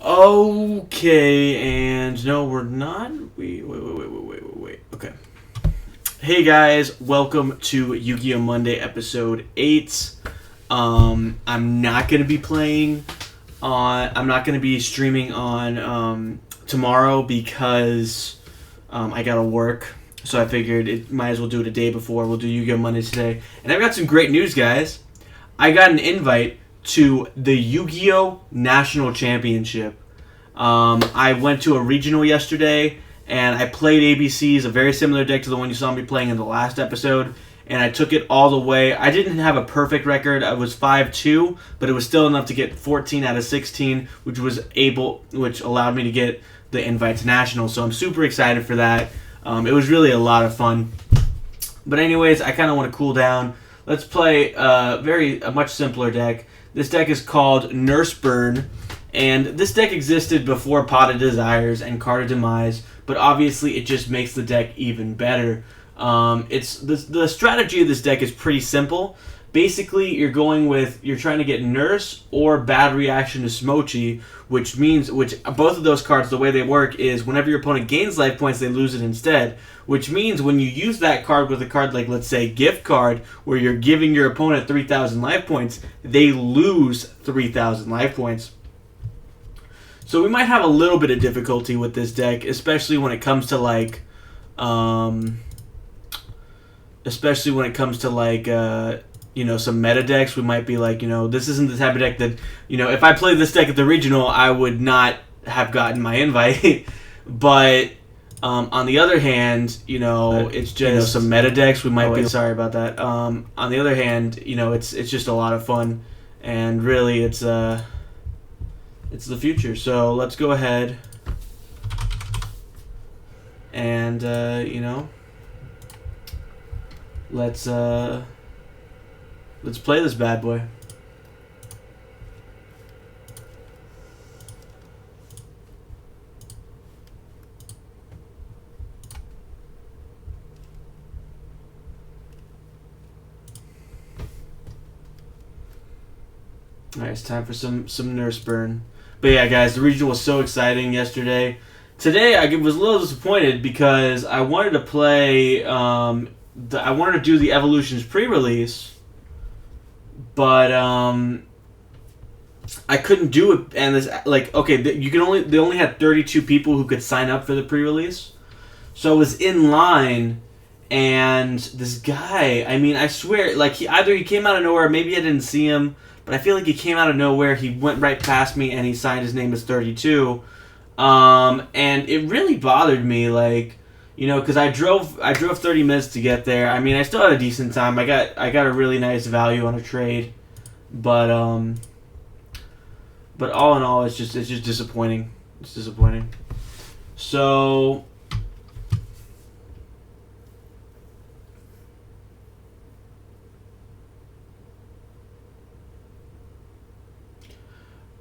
Okay, and no, we're not. Wait. Okay. Hey guys, welcome to Yugioh Monday, episode 8. I'm not gonna be playing on. I'm not gonna be streaming on tomorrow because I gotta work. So I figured it might as well do it a day before. We'll do Yugioh Monday today, and I've got some great news, guys. I got an invite to the Yu-Gi-Oh! National Championship. I went to a regional yesterday, and I played ABC's, a very similar deck to the one you saw me playing in the last episode, and I took it all the way. I didn't have a perfect record. I was 5-2, but it was still enough to get 14 out of 16, which allowed me to get the invite to Nationals, so I'm super excited for that. It was really a lot of fun. But anyways, I kind of want to cool down. Let's play a much simpler deck. This deck is called Nurse Burn, and this deck existed before Pot of Desires and Card of Demise, but obviously it just makes the deck even better. The strategy of this deck is pretty simple. Basically, you're trying to get Nurse or Bad Reaction to Smochi, which both of those cards, the way they work is whenever your opponent gains life points, they lose it instead. Which means when you use that card with a card like, let's say, Gift Card, where you're giving your opponent 3,000 life points, they lose 3,000 life points. So we might have a little bit of difficulty with this deck, especially when it comes to some meta decks. We might be like, this isn't the type of deck that, if I played this deck at the regional, I would not have gotten my invite. But on the other hand, it's just some meta decks. We might be sorry about that. On the other hand, it's just a lot of fun, and really, it's the future. So let's go ahead and let's play this bad boy. Alright, it's time for some Nurse Burn. But yeah, guys, the regional was so exciting yesterday. Today, I was a little disappointed because I wanted to play. I wanted to do the Evolutions pre-release, but I couldn't do it. And they only had 32 people who could sign up for the pre-release, so I was in line. And this guy, I swear, he came out of nowhere. Maybe I didn't see him. But I feel like he came out of nowhere. He went right past me and he signed his name as 32. And it really bothered me, because I drove 30 minutes to get there. I still had a decent time. I got a really nice value on a trade, but all in all, it's just disappointing. It's disappointing. So.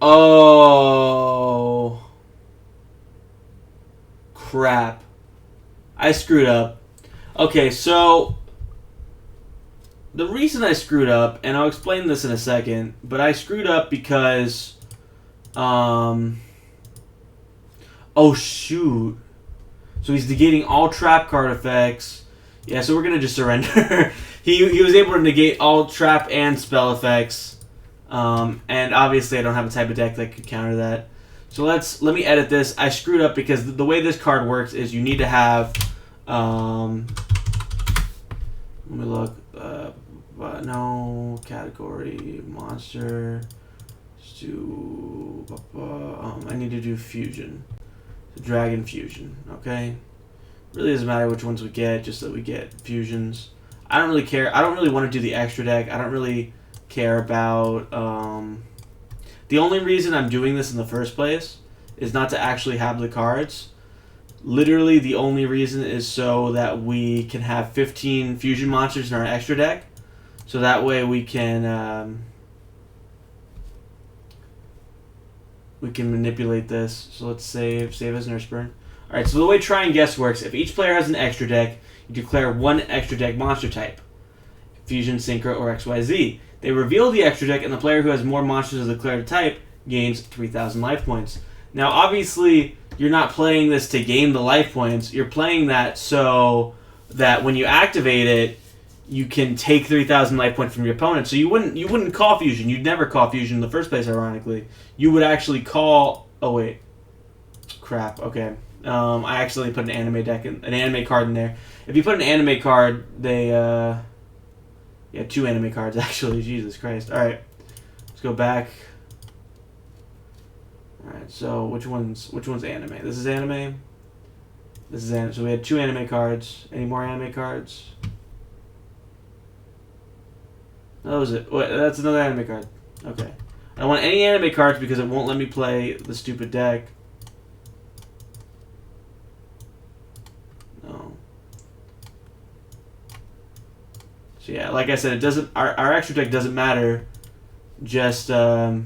Oh, crap. I screwed up. Okay, so the reason I screwed up, and I'll explain this in a second, but I screwed up because, oh shoot. So he's negating all trap card effects. Yeah, so we're going to just surrender. He was able to negate all trap and spell effects. And obviously I don't have a type of deck that could counter that. So let me edit this. I screwed up because the way this card works is you need to have, let me look, no, category, monster, I need to do fusion, dragon fusion, okay? Really doesn't matter which ones we get, just that we get fusions. I don't really care. I don't really want to do the extra deck. I don't really care about the only reason I'm doing this in the first place is not to actually have the cards. Literally the only reason is so that we can have 15 fusion monsters in our extra deck, so that way we can manipulate this. So let's save as Nurse Burn. Alright, so the way Try and Guess works, if each player has an extra deck, you declare one extra deck monster type. Fusion, Synchro, or XYZ. They reveal the extra deck, and the player who has more monsters of the declared type gains 3,000 life points. Now, obviously, you're not playing this to gain the life points. You're playing that so that when you activate it, you can take 3,000 life points from your opponent. So you wouldn't call fusion. You'd never call fusion in the first place. Ironically, you would actually call. Oh wait, crap. Okay, I accidentally put an anime card in there. If you put an anime card, they yeah, 2 anime cards actually. Jesus Christ. All right, let's go back. All right, so which one's anime? This is anime. This is anime. So we had 2 anime cards. Any more anime cards? That was it. Wait, that's another anime card. Okay. I don't want any anime cards because it won't let me play the stupid deck. No. So yeah, like I said, it doesn't. Our extra deck doesn't matter. Just we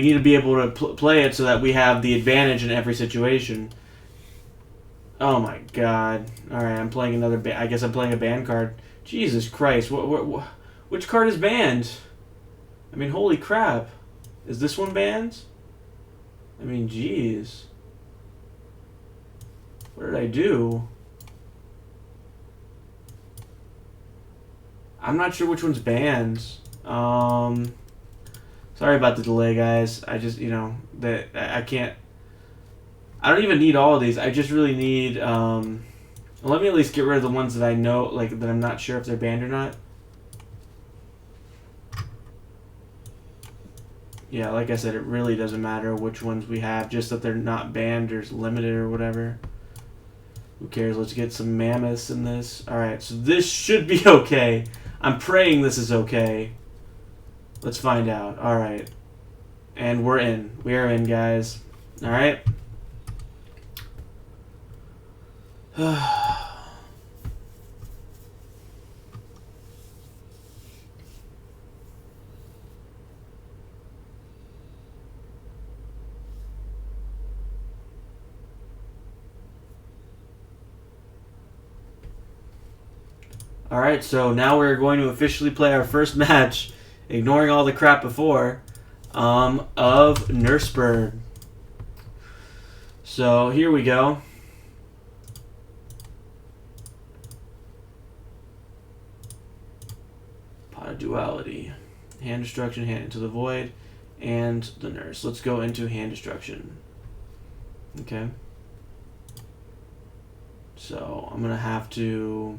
need to be able to play it so that we have the advantage in every situation. Oh my god! All right, I'm playing another. I guess I'm playing a ban card. Jesus Christ! Which card is banned? I mean, holy crap! Is this one banned? I mean, jeez. What did I do? I'm not sure which one's banned. Sorry about the delay, guys. I just, that I can't. I don't even need all of these. I just really need. Let me at least get rid of the ones that I know, like that I'm not sure if they're banned or not. Yeah, like I said, it really doesn't matter which ones we have, just that they're not banned or limited or whatever. Who cares? Let's get some mammoths in this. Alright, so this should be okay. I'm praying this is okay. Let's find out. Alright. And we're in. We are in, guys. Alright. Alright, so now we're going to officially play our first match, ignoring all the crap before, of Nurseburg. So here we go. Pot of Duality. Hand Destruction, Hand into the Void, and the Nurse. Let's go into Hand Destruction. Okay. So I'm going to have to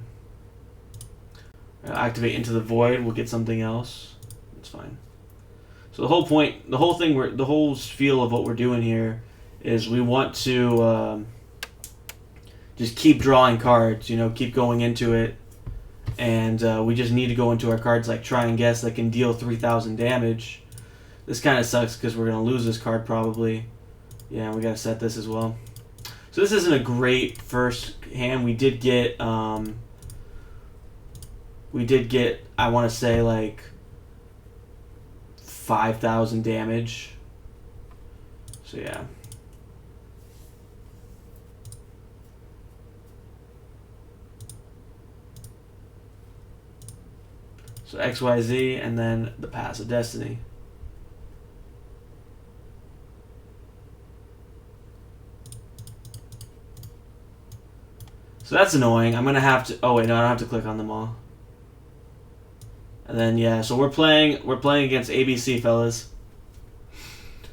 activate Into the Void. We'll get something else. It's fine. So the whole point, the whole feel of what we're doing here is we want to just keep drawing cards, keep going into it. And we just need to go into our cards like Try and Guess that can deal 3,000 damage. This kind of sucks because we're going to lose this card probably. Yeah, we got to set this as well. So this isn't a great first hand. We did get, I want to say, like 5,000 damage. So yeah. So XYZ and then the Pass of Destiny. So that's annoying. I'm gonna have to. Oh wait, no, I don't have to click on them all. And then yeah, so we're playing against ABC, fellas.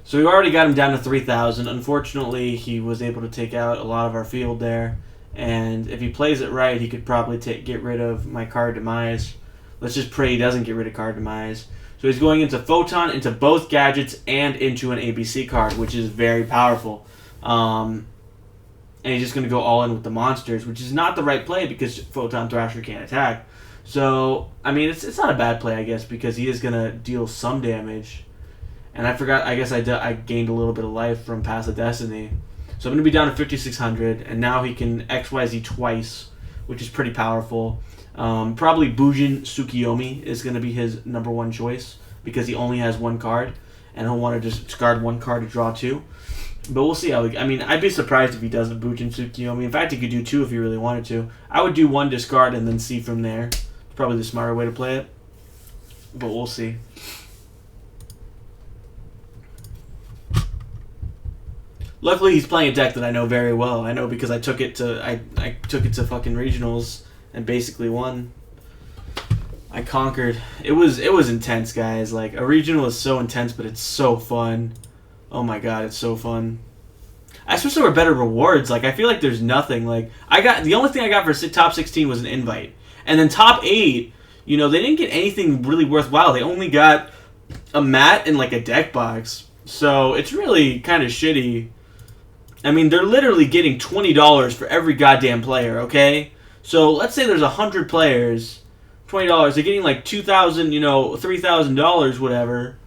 So we already got him down to 3,000. Unfortunately, he was able to take out a lot of our field there. And if he plays it right, he could probably get rid of my card Demise. Let's just pray he doesn't get rid of card Demise. So he's going into Photon, into both gadgets, and into an ABC card, which is very powerful. And he's just going to go all in with the monsters, which is not the right play because Photon Thrasher can't attack. So, I mean, it's not a bad play, I guess, because he is going to deal some damage. And I forgot, I guess I gained a little bit of life from Pass of Destiny. So I'm going to be down to 5,600, and now he can XYZ twice, which is pretty powerful. Probably Bujin Tsukiyomi is going to be his number one choice because he only has one card, and he'll want to just discard one card to draw two. But we'll see how. I'd be surprised if he doesn't Bujin Tsukiyomi. In fact, he could do two if he really wanted to. I would do one discard and then see from there. It's probably the smarter way to play it. But we'll see. Luckily, he's playing a deck that I know very well. I know because I took it to I took it to fucking regionals and basically won. I conquered. It was intense, guys. Like a regional is so intense, but it's so fun. Oh my god, it's so fun. I wish there were better rewards. Like I feel like there's nothing. Like I got the only thing I got for top 16 was an invite, and then top 8. You know, they didn't get anything really worthwhile. They only got a mat and like a deck box. So it's really kind of shitty. I mean, they're literally getting $20 for every goddamn player, okay? So let's say there's 100 players, $20. They're getting like $2,000, you know, $3,000, whatever.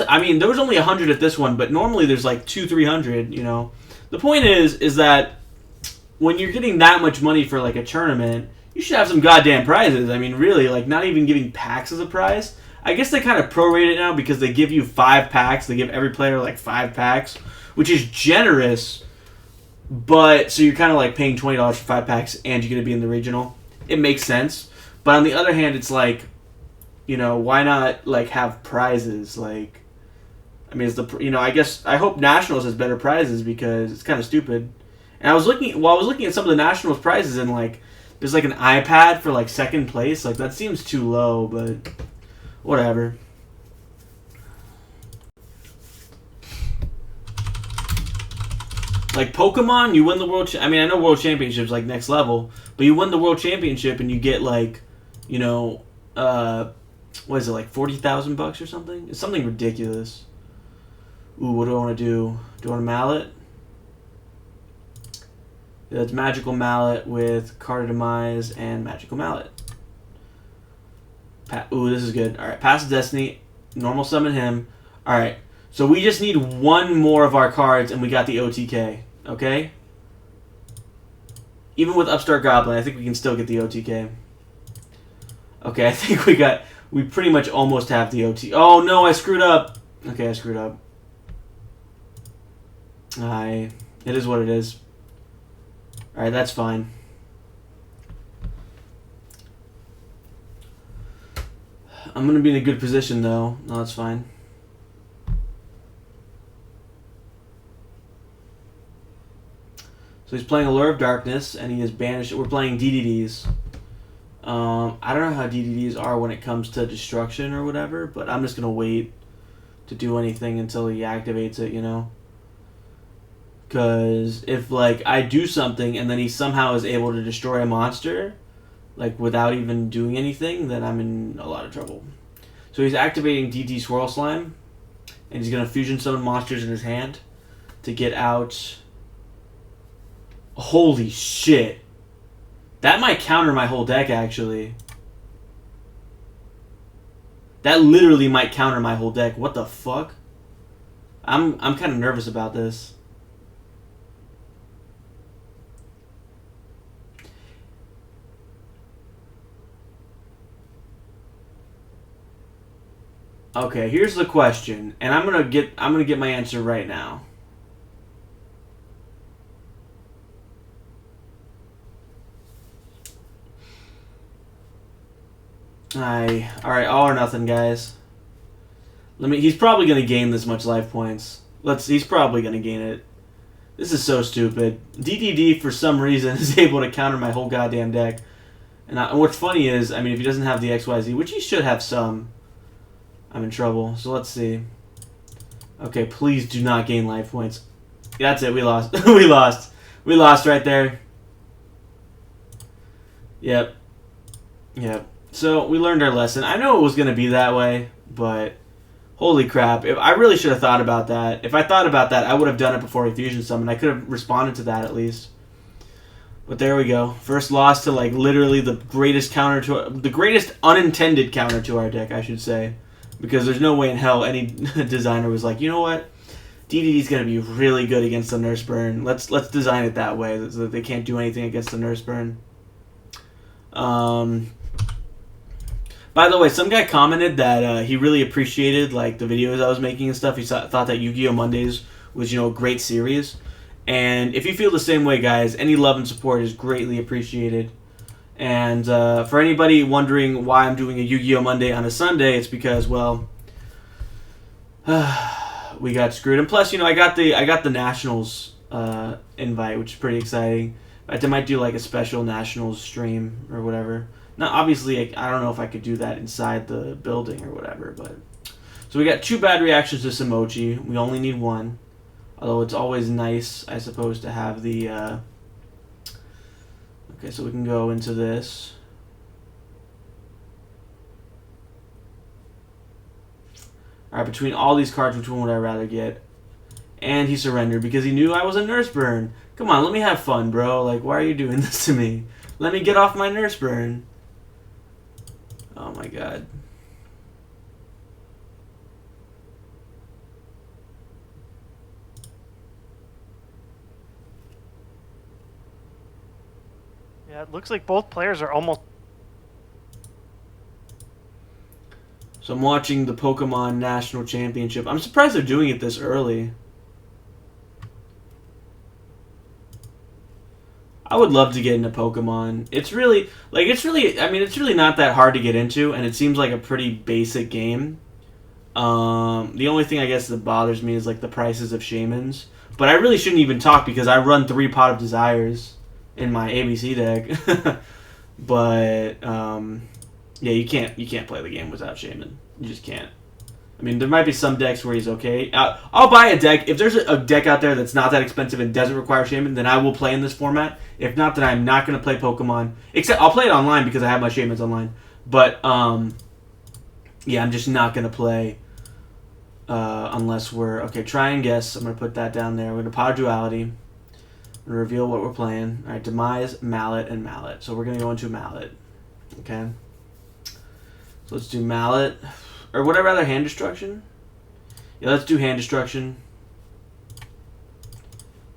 I mean, there was only 100 at this one, but normally there's like 300, you know. The point is that when you're getting that much money for like a tournament, you should have some goddamn prizes. I mean, really, like not even giving packs as a prize. I guess they kind of prorate it now because they give you 5 packs. They give every player like 5 packs, which is generous. But so you're kind of like paying $20 for 5 packs, and you're gonna be in the regional. It makes sense. But on the other hand, it's like, you know, why not like have prizes? Like, I mean, I hope Nationals has better prizes because it's kind of stupid. And I was looking at some of the Nationals prizes, and like there's like an iPad for like second place. Like that seems too low, but whatever. Like Pokemon, you win the world. I mean, I know World Championships like next level, but you win the World Championship and you get like, you know, what is it, like $40,000 or something? It's something ridiculous. Ooh, what do I want to do? Do I want a mallet? Yeah, it's Magical Mallet with Card Demise and Magical Mallet. Ooh, this is good. All right, Pass of Destiny, normal summon him. All right, so we just need one more of our cards, and we got the OTK. Okay. Even with Upstart Goblin, I think we can still get the OTK. Okay, I think we pretty much almost have the OT. Oh no, I screwed up. Okay, I screwed up. It is what it is. All right, that's fine. I'm gonna be in a good position though. No, that's fine. So he's playing Allure of Darkness, and he is banished. We're playing DDDs. I don't know how DDDs are when it comes to destruction or whatever, but I'm just going to wait to do anything until he activates it, you know? Because if, like, I do something and then he somehow is able to destroy a monster, like, without even doing anything, then I'm in a lot of trouble. So he's activating DD Swirl Slime, and he's going to fusion summon monsters in his hand to get out... Holy shit. That might counter my whole deck, actually. That literally might counter my whole deck. What the fuck? I'm kind of nervous about this. Okay, here's the question, and I'm gonna get my answer right now. Alright, all or nothing, guys. He's probably gonna gain this much life points. He's probably gonna gain it. This is so stupid. DDD, for some reason, is able to counter my whole goddamn deck. And what's funny is, I mean, if he doesn't have the XYZ, which he should have some, I'm in trouble. So let's see. Okay, please do not gain life points. That's it, we lost. We lost. We lost right there. Yep. Yep. So we learned our lesson. I know it was going to be that way, but holy crap. I really should have thought about that. If I thought about that, I would have done it before he fusion summoned. I could have responded to that at least. But there we go. First loss to like literally the greatest unintended counter to our deck, I should say. Because there's no way in hell any designer was like, you know what? DDD's going to be really good against the Nurse Burn. Let's design it that way so that they can't do anything against the Nurse Burn. By the way, some guy commented that he really appreciated like the videos I was making and stuff. He thought that Yu-Gi-Oh! Mondays was, you know, a great series. And if you feel the same way, guys, any love and support is greatly appreciated. And for anybody wondering why I'm doing a Yu-Gi-Oh! Monday on a Sunday, it's because, well, we got screwed. And plus, I got the Nationals invite, which is pretty exciting. I might do like a special Nationals stream or whatever. Now, obviously, I don't know if I could do that inside the building or whatever, but so we got 2 bad reactions to Samochi. We only need 1, although it's always nice, I suppose, to have the. Okay, so we can go into this. Alright, between all these cards, which one would I rather get? And he surrendered because he knew I was a nurse burn. Come on, let me have fun, bro. Like, why are you doing this to me? Let me get off my nurse burn. Oh my god. Yeah, it looks like both players are almost... So I'm watching the Pokemon National Championship. I'm surprised they're doing it this early. I would love to get into Pokemon. It's really not that hard to get into, and it seems like a pretty basic game. The only thing I guess that bothers me is like the prices of Shaymins. But I really shouldn't even talk because I run 3 Pot of Desires in my ABC deck. But yeah, you can't play the game without Shaymin. You just can't. I mean, there might be some decks where he's okay. I'll buy a deck. If there's a deck out there that's not that expensive and doesn't require Shaymin, then I will play in this format. If not, then I'm not going to play Pokemon. Except I'll play it online because I have my Shaymins online. But, yeah, I'm just not going to play unless we're... Okay, try and guess. I'm going to put that down there. We're going to Pot of Duality. I'm going to reveal what we're playing. All right, Demise, Mallet, and Mallet. So we're going to go into Mallet. Okay. So let's do Mallet. Or would I rather Hand Destruction? Yeah, let's do Hand Destruction.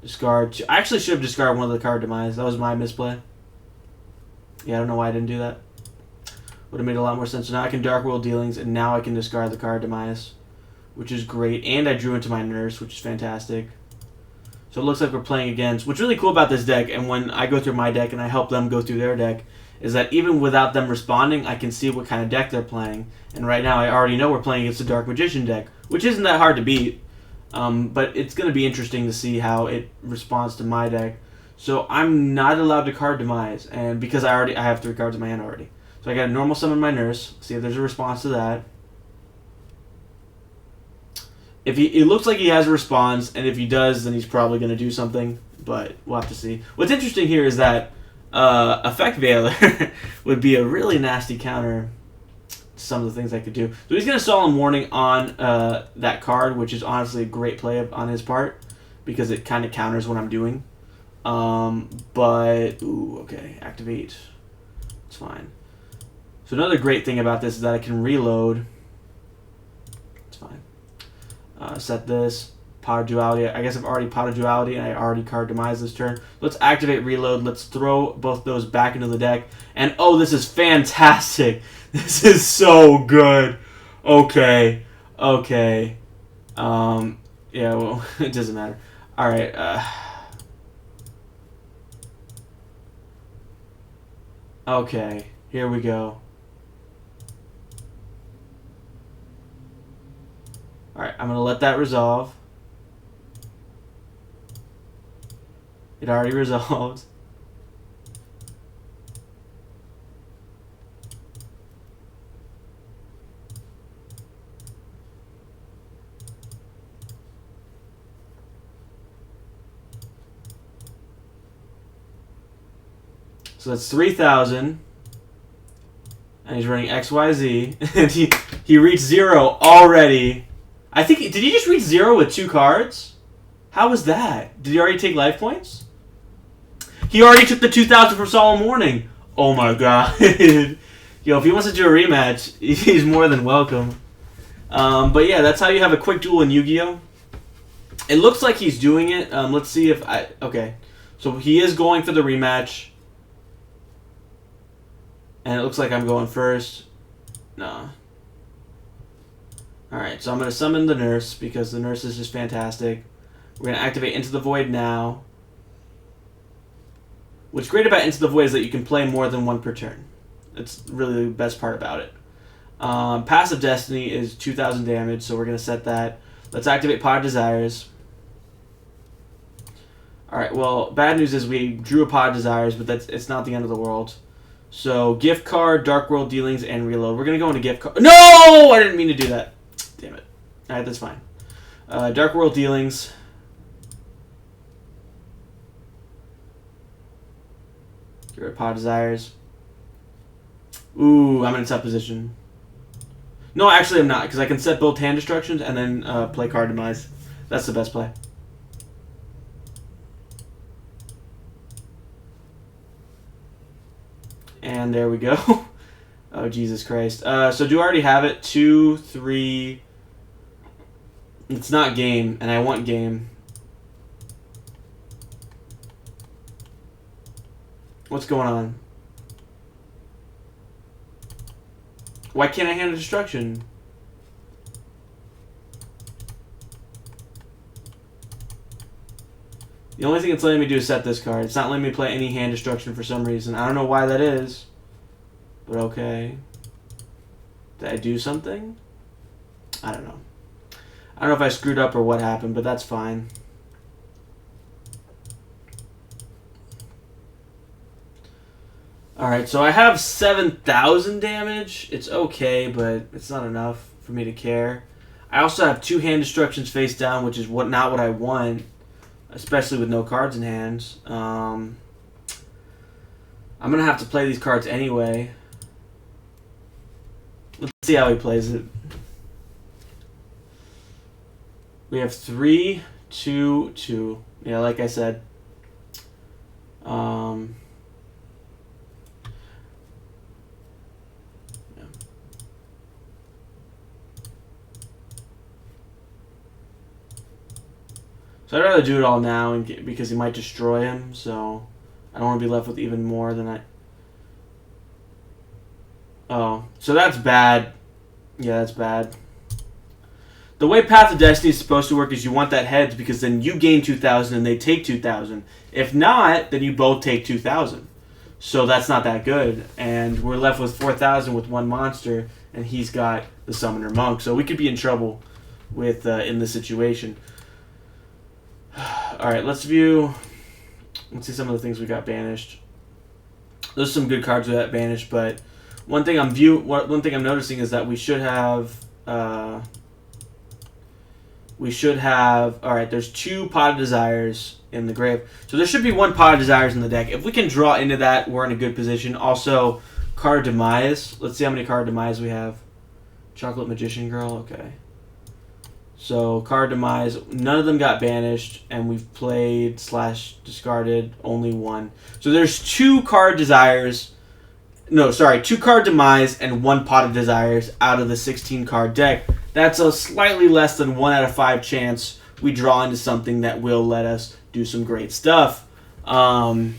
Discard. I actually should have discarded one of the card Demise. That was my misplay. Yeah, I don't know why I didn't do that. Would have made a lot more sense. So now I can Dark World Dealings, and now I can discard the card Demise, which is great. And I drew into my Nurse, which is fantastic. So it looks like we're playing against... What's really cool about this deck, and when I go through my deck and I help them go through their deck, is that even without them responding, I can see what kind of deck they're playing. And right now, I already know we're playing against a Dark Magician deck, which isn't that hard to beat. But it's going to be interesting to see how it responds to my deck. So I'm not allowed to card Demise, and because I have 3 cards in my hand already. So I got a normal summon my Nurse. See if there's a response to that. It looks like he has a response, and if he does, then he's probably going to do something. But we'll have to see. What's interesting here is that Effect Veiler would be a really nasty counter to some of the things I could do. So he's going to Solemn Warning on that card, which is honestly a great play on his part because it kind of counters what I'm doing. But, ooh, okay, activate. It's fine. So another great thing about this is that I can reload. It's fine. Set this. Pot of Duality. I guess I've already Pot of Duality and I already card Demise this turn. Let's activate Reload. Let's throw both those back into the deck. And oh, this is fantastic. This is so good. Okay. Okay. Yeah, well, it doesn't matter. Alright, okay, here we go. Alright, I'm going to let that resolve. It already resolved. So that's 3,000. And he's running XYZ. And he reached 0 already. I think, did he just reach 0 with 2 cards? How was that? Did he already take life points? He already took the 2,000 from Solemn Warning. Oh my god. Yo, if he wants to do a rematch, he's more than welcome. But yeah, that's how you have a quick duel in Yu-Gi-Oh! It looks like he's doing it. Let's see if I... Okay. So he is going for the rematch. And it looks like I'm going first. No. Alright, so I'm going to summon the Nurse because the Nurse is just fantastic. We're going to activate Into the Void now. What's great about Into the Void is that you can play more than 1 per turn. That's really the best part about it. Passive Destiny is 2,000 damage, so we're going to set that. Let's activate Pod Desires. Alright, well, bad news is we drew a Pod Desires, but it's not the end of the world. So, gift card, Dark World Dealings, and reload. We're going to go into gift card. No! I didn't mean to do that. Damn it. Alright, that's fine. Dark World Dealings. Get rid of Pod Desires. Ooh, I'm in a tough position. No, actually I'm not, because I can set both hand destructions and then play card demise. That's the best play. And there we go. Oh, Jesus Christ. So do I already have it? 2, 3... It's not game, and I want game. What's going on? Why can't I hand a destruction? The only thing it's letting me do is set this card. It's not letting me play any hand destruction for some reason. I don't know why that is. But okay. Did I do something? I don't know. I don't know if I screwed up or what happened, but that's fine. Alright, so I have 7,000 damage. It's okay, but it's not enough for me to care. I also have 2 hand destructions face down, which is not what I want, especially with no cards in hand. I'm going to have to play these cards anyway. Let's see how he plays it. We have 3, 2, 2. Yeah, like I said. Yeah. So I'd rather do it all now because he might destroy him, so I don't want to be left with even more than I... Oh, so that's bad. Yeah, that's bad. The way Path of Destiny is supposed to work is you want that heads because then you gain 2,000 and they take 2,000. If not, then you both take 2,000. So that's not that good. And we're left with 4,000 with one monster, and he's got the Summoner Monk. So we could be in trouble with in this situation. Alright, let's see some of the things we got banished. There's some good cards we got banished, but one thing I'm noticing is that we should have alright, there's 2 Pot of Desires in the grave. So there should be 1 Pot of Desires in the deck. If we can draw into that, we're in a good position. Also, card demise. Let's see how many card demise we have. Chocolate Magician Girl, okay. So, card demise, none of them got banished, and we've played / discarded only 1. So there's 2 card desires. No, sorry, 2 card demise and 1 Pot of Desires out of the 16 card deck. That's a slightly less than 1 out of 5 chance we draw into something that will let us do some great stuff. If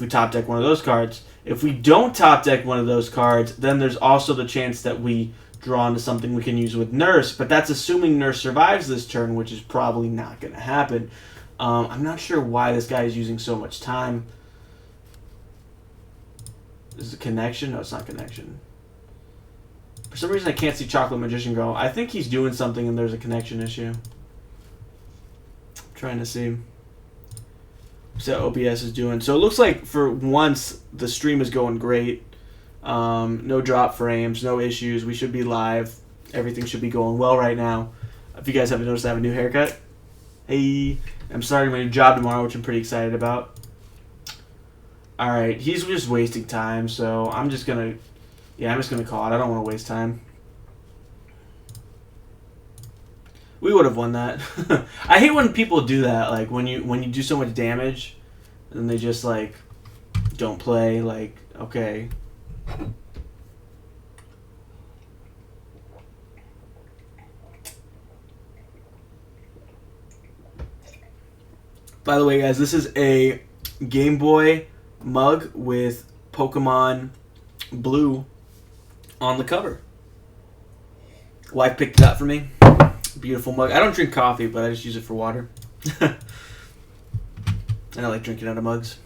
we top deck one of those cards. If we don't top deck one of those cards, then there's also the chance that we draw into something we can use with Nurse, but that's assuming Nurse survives this turn, which is probably not going to happen. I'm not sure why this guy is using so much time. Is it connection? No, it's not connection. For some reason, I can't see Chocolate Magician Girl. I think he's doing something and there's a connection issue. I'm trying to see what OBS is doing. So it looks like for once the stream is going great. No drop frames, no issues. We should be live. Everything should be going well right now. If you guys haven't noticed, I have a new haircut. Hey, I'm starting my new job tomorrow, which I'm pretty excited about. Alright, he's just wasting time, so I'm just gonna... Yeah, I'm just gonna call it. I don't want to waste time. We would have won that. I hate when people do that, like when you do so much damage and they just like don't play, like, okay. By the way, guys, this is a Game Boy mug with Pokemon Blue on the cover. Wife picked it up for me. Beautiful mug. I don't drink coffee, but I just use it for water. And I like drinking out of mugs.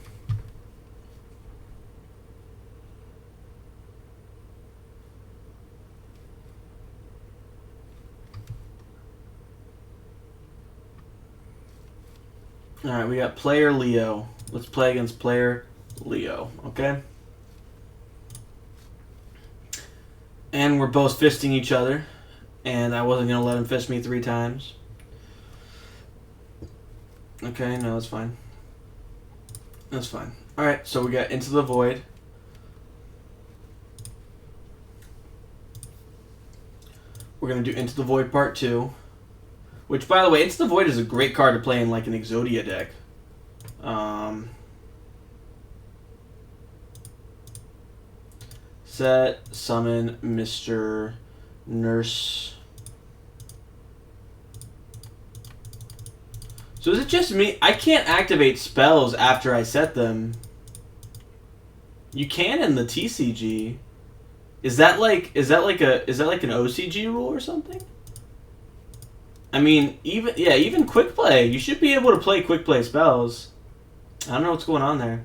Alright, we got player Leo. Let's play against player Leo, okay? And we're both fisting each other. And I wasn't going to let him fist me 3 times. Okay, no, that's fine. That's fine. Alright, so we got Into the Void. We're going to do Into the Void Part 2. Which, by the way, Into the Void is a great card to play in, like, an Exodia deck. Set, summon, Mr. Nurse. So is it just me? I can't activate spells after I set them. You can in the TCG. Is that like an OCG rule or something? I mean, even quick play. You should be able to play quick play spells. I don't know what's going on there.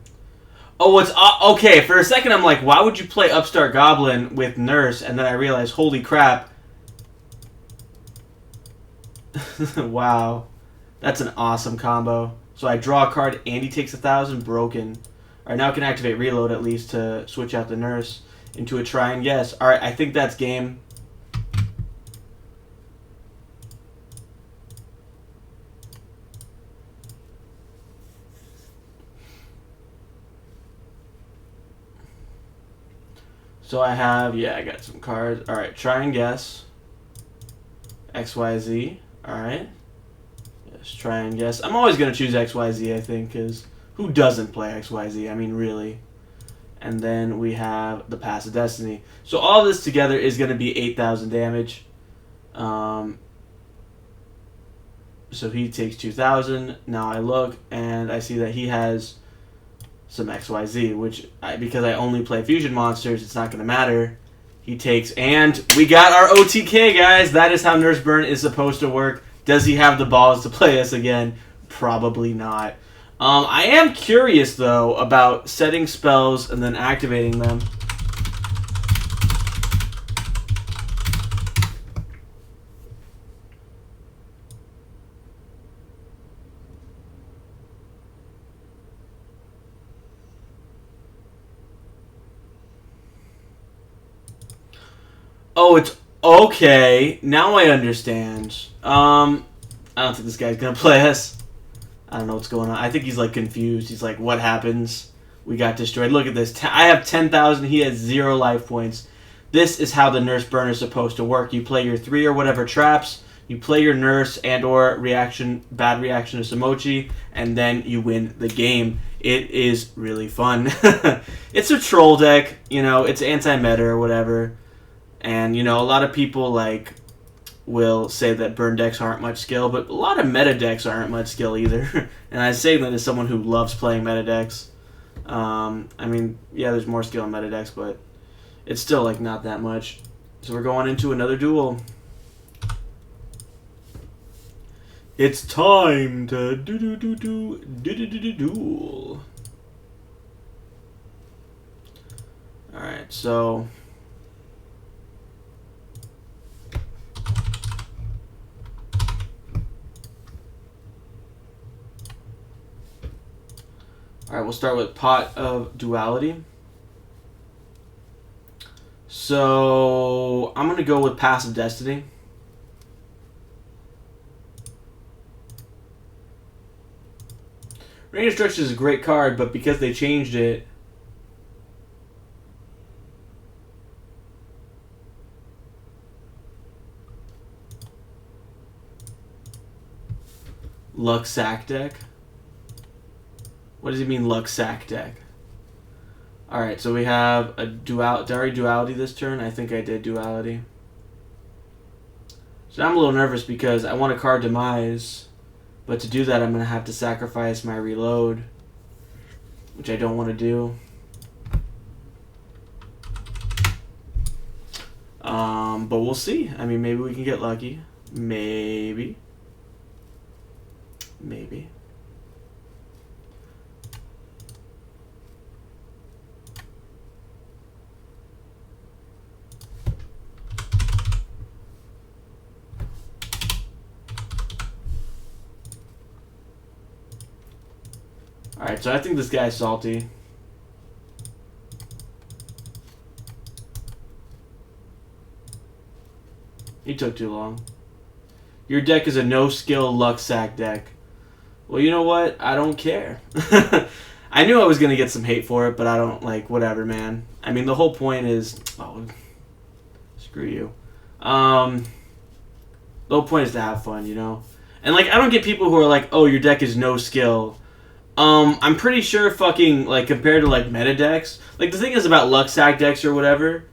Oh, it's okay. For a second, I'm like, why would you play Upstart Goblin with Nurse? And then I realized, holy crap. Wow. That's an awesome combo. So I draw a card and he takes 1,000. Broken. Alright, now I can activate Reload at least to switch out the Nurse into a Try and Guess. Alright, I think that's game. So I got some cards. Alright, Try and Guess. XYZ. Alright. Yes, Try and Guess. I'm always going to choose XYZ, I think, because who doesn't play XYZ? I mean, really. And then we have the Pass of Destiny. So all of this together is going to be 8,000 damage. So he takes 2,000. Now I look, and I see that he has some XYZ, which, because I only play fusion monsters, it's not going to matter. He takes, and we got our OTK, guys. That is how Nurse Burn is supposed to work. Does he have the balls to play us again? Probably not. I am curious, though, about setting spells and then activating them. Oh, it's okay. Now I understand. I don't think this guy's gonna play us. I don't know what's going on. I think he's like confused. He's like, what happens? We got destroyed. Look at this. I have 10,000. He has 0 life points. This is how the Nurse Burn is supposed to work. You play your 3 or whatever traps. You play your Nurse and or bad reaction to Samochi, and then you win the game. It is really fun. It's a troll deck. You know, it's anti-meta or whatever. And, you know, a lot of people, like, will say that burn decks aren't much skill, but a lot of meta decks aren't much skill either. And I say that as someone who loves playing meta decks. I mean, yeah, there's more skill in meta decks, but it's still, like, not that much. So we're going into another duel. It's time to duel. Alright, so alright, we'll start with Pot of Duality. So I'm gonna go with Pass of Destiny. Rain Destruction is a great card, but because they changed it, Luck Sack deck? What does he mean, Luck Sack deck? Alright, so we have a did I already Duality this turn? I think I did Duality. So I'm a little nervous because I want a card Demise. But to do that, I'm going to have to sacrifice my Reload, which I don't want to do. But we'll see. I mean, maybe we can get lucky. Maybe. Maybe. Alright, so I think this guy's salty. He took too long. Your deck is a no-skill luck sack deck. Well, you know what? I don't care. I knew I was going to get some hate for it, but I don't, like, whatever, man. I mean, the whole point is... Oh, screw you. The whole point is to have fun, you know? And, like, I don't get people who are like, oh, your deck is no skill. I'm pretty sure fucking, like, compared to, like, meta decks... Like, the thing is about luck sack decks or whatever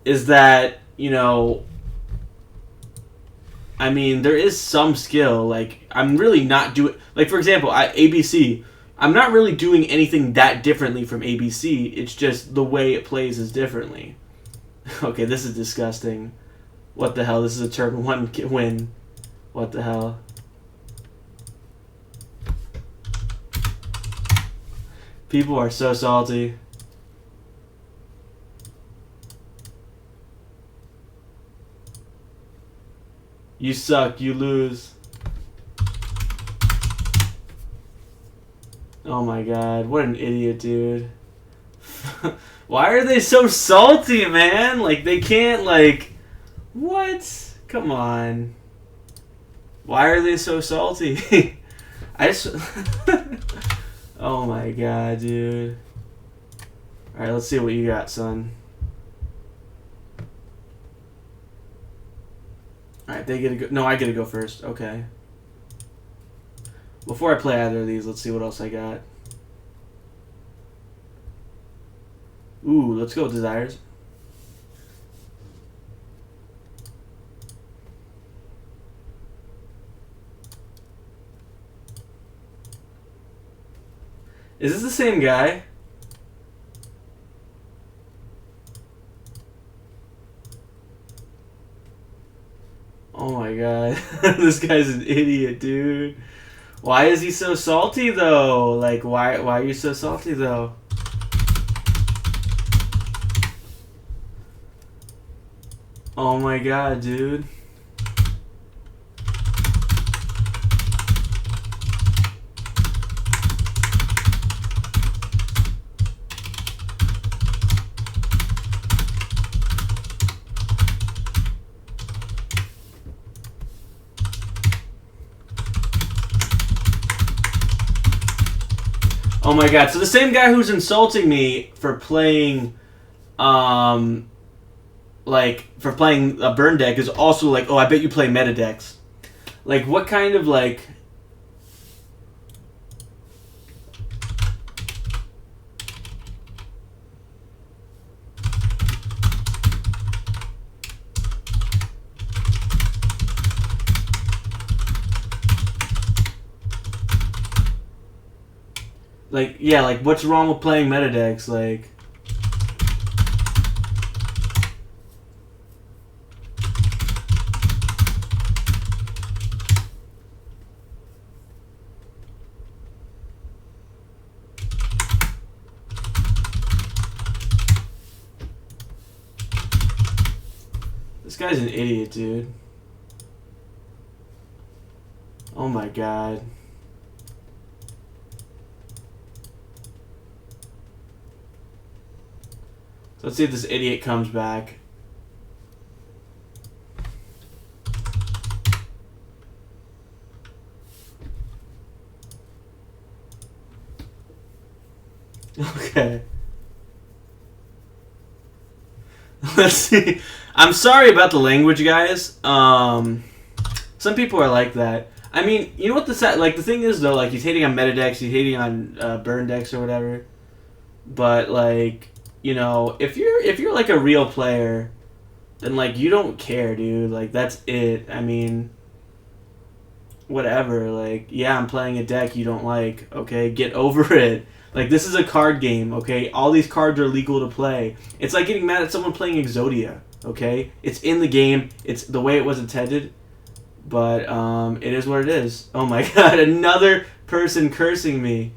is that, you know... I mean, there is some skill. Like, I'm really not doing... Like, for example, ABC... I'm not really doing anything that differently from ABC. It's just the way it plays is differently. Okay, this is disgusting. What the hell? This is a turn 1 win. What the hell? People are so salty. You suck. You lose. Oh my god, what an idiot, dude. Why are they so salty, man? Like, they can't, like... What? Come on. Why are they so salty? I just... Oh my god, dude. Alright, let's see what you got, son. Alright, they get to go... No, I get to go first. Okay. Before I play either of these, let's see what else I got. Ooh, let's go with Desires. Is this the same guy? Oh my god. This guy's an idiot, dude. Why is he so salty, though? Like, why are you so salty, though? Oh my god, dude. Oh my god, so the same guy who's insulting me for playing, like, for playing a burn deck is also like, oh, I bet you play meta decks. Like, what kind of, like... Like, yeah, like, what's wrong with playing meta decks? Like... This guy's an idiot, dude. Oh my god. So let's see if this idiot comes back. Okay. Let's see. I'm sorry about the language, guys. Some people are like that. I mean, you know what the thing is though, like he's hating on meta decks, he's hating on burn decks or whatever. But like, you know, if you're like a real player, then like you don't care, dude. Like that's it. I mean, whatever. Like, yeah, I'm playing a deck you don't like. Okay, get over it. Like, this is a card game, okay? All these cards are legal to play. It's like getting mad at someone playing Exodia, okay? It's in the game. It's the way it was intended. But, it is what it is. Oh my god, another person cursing me.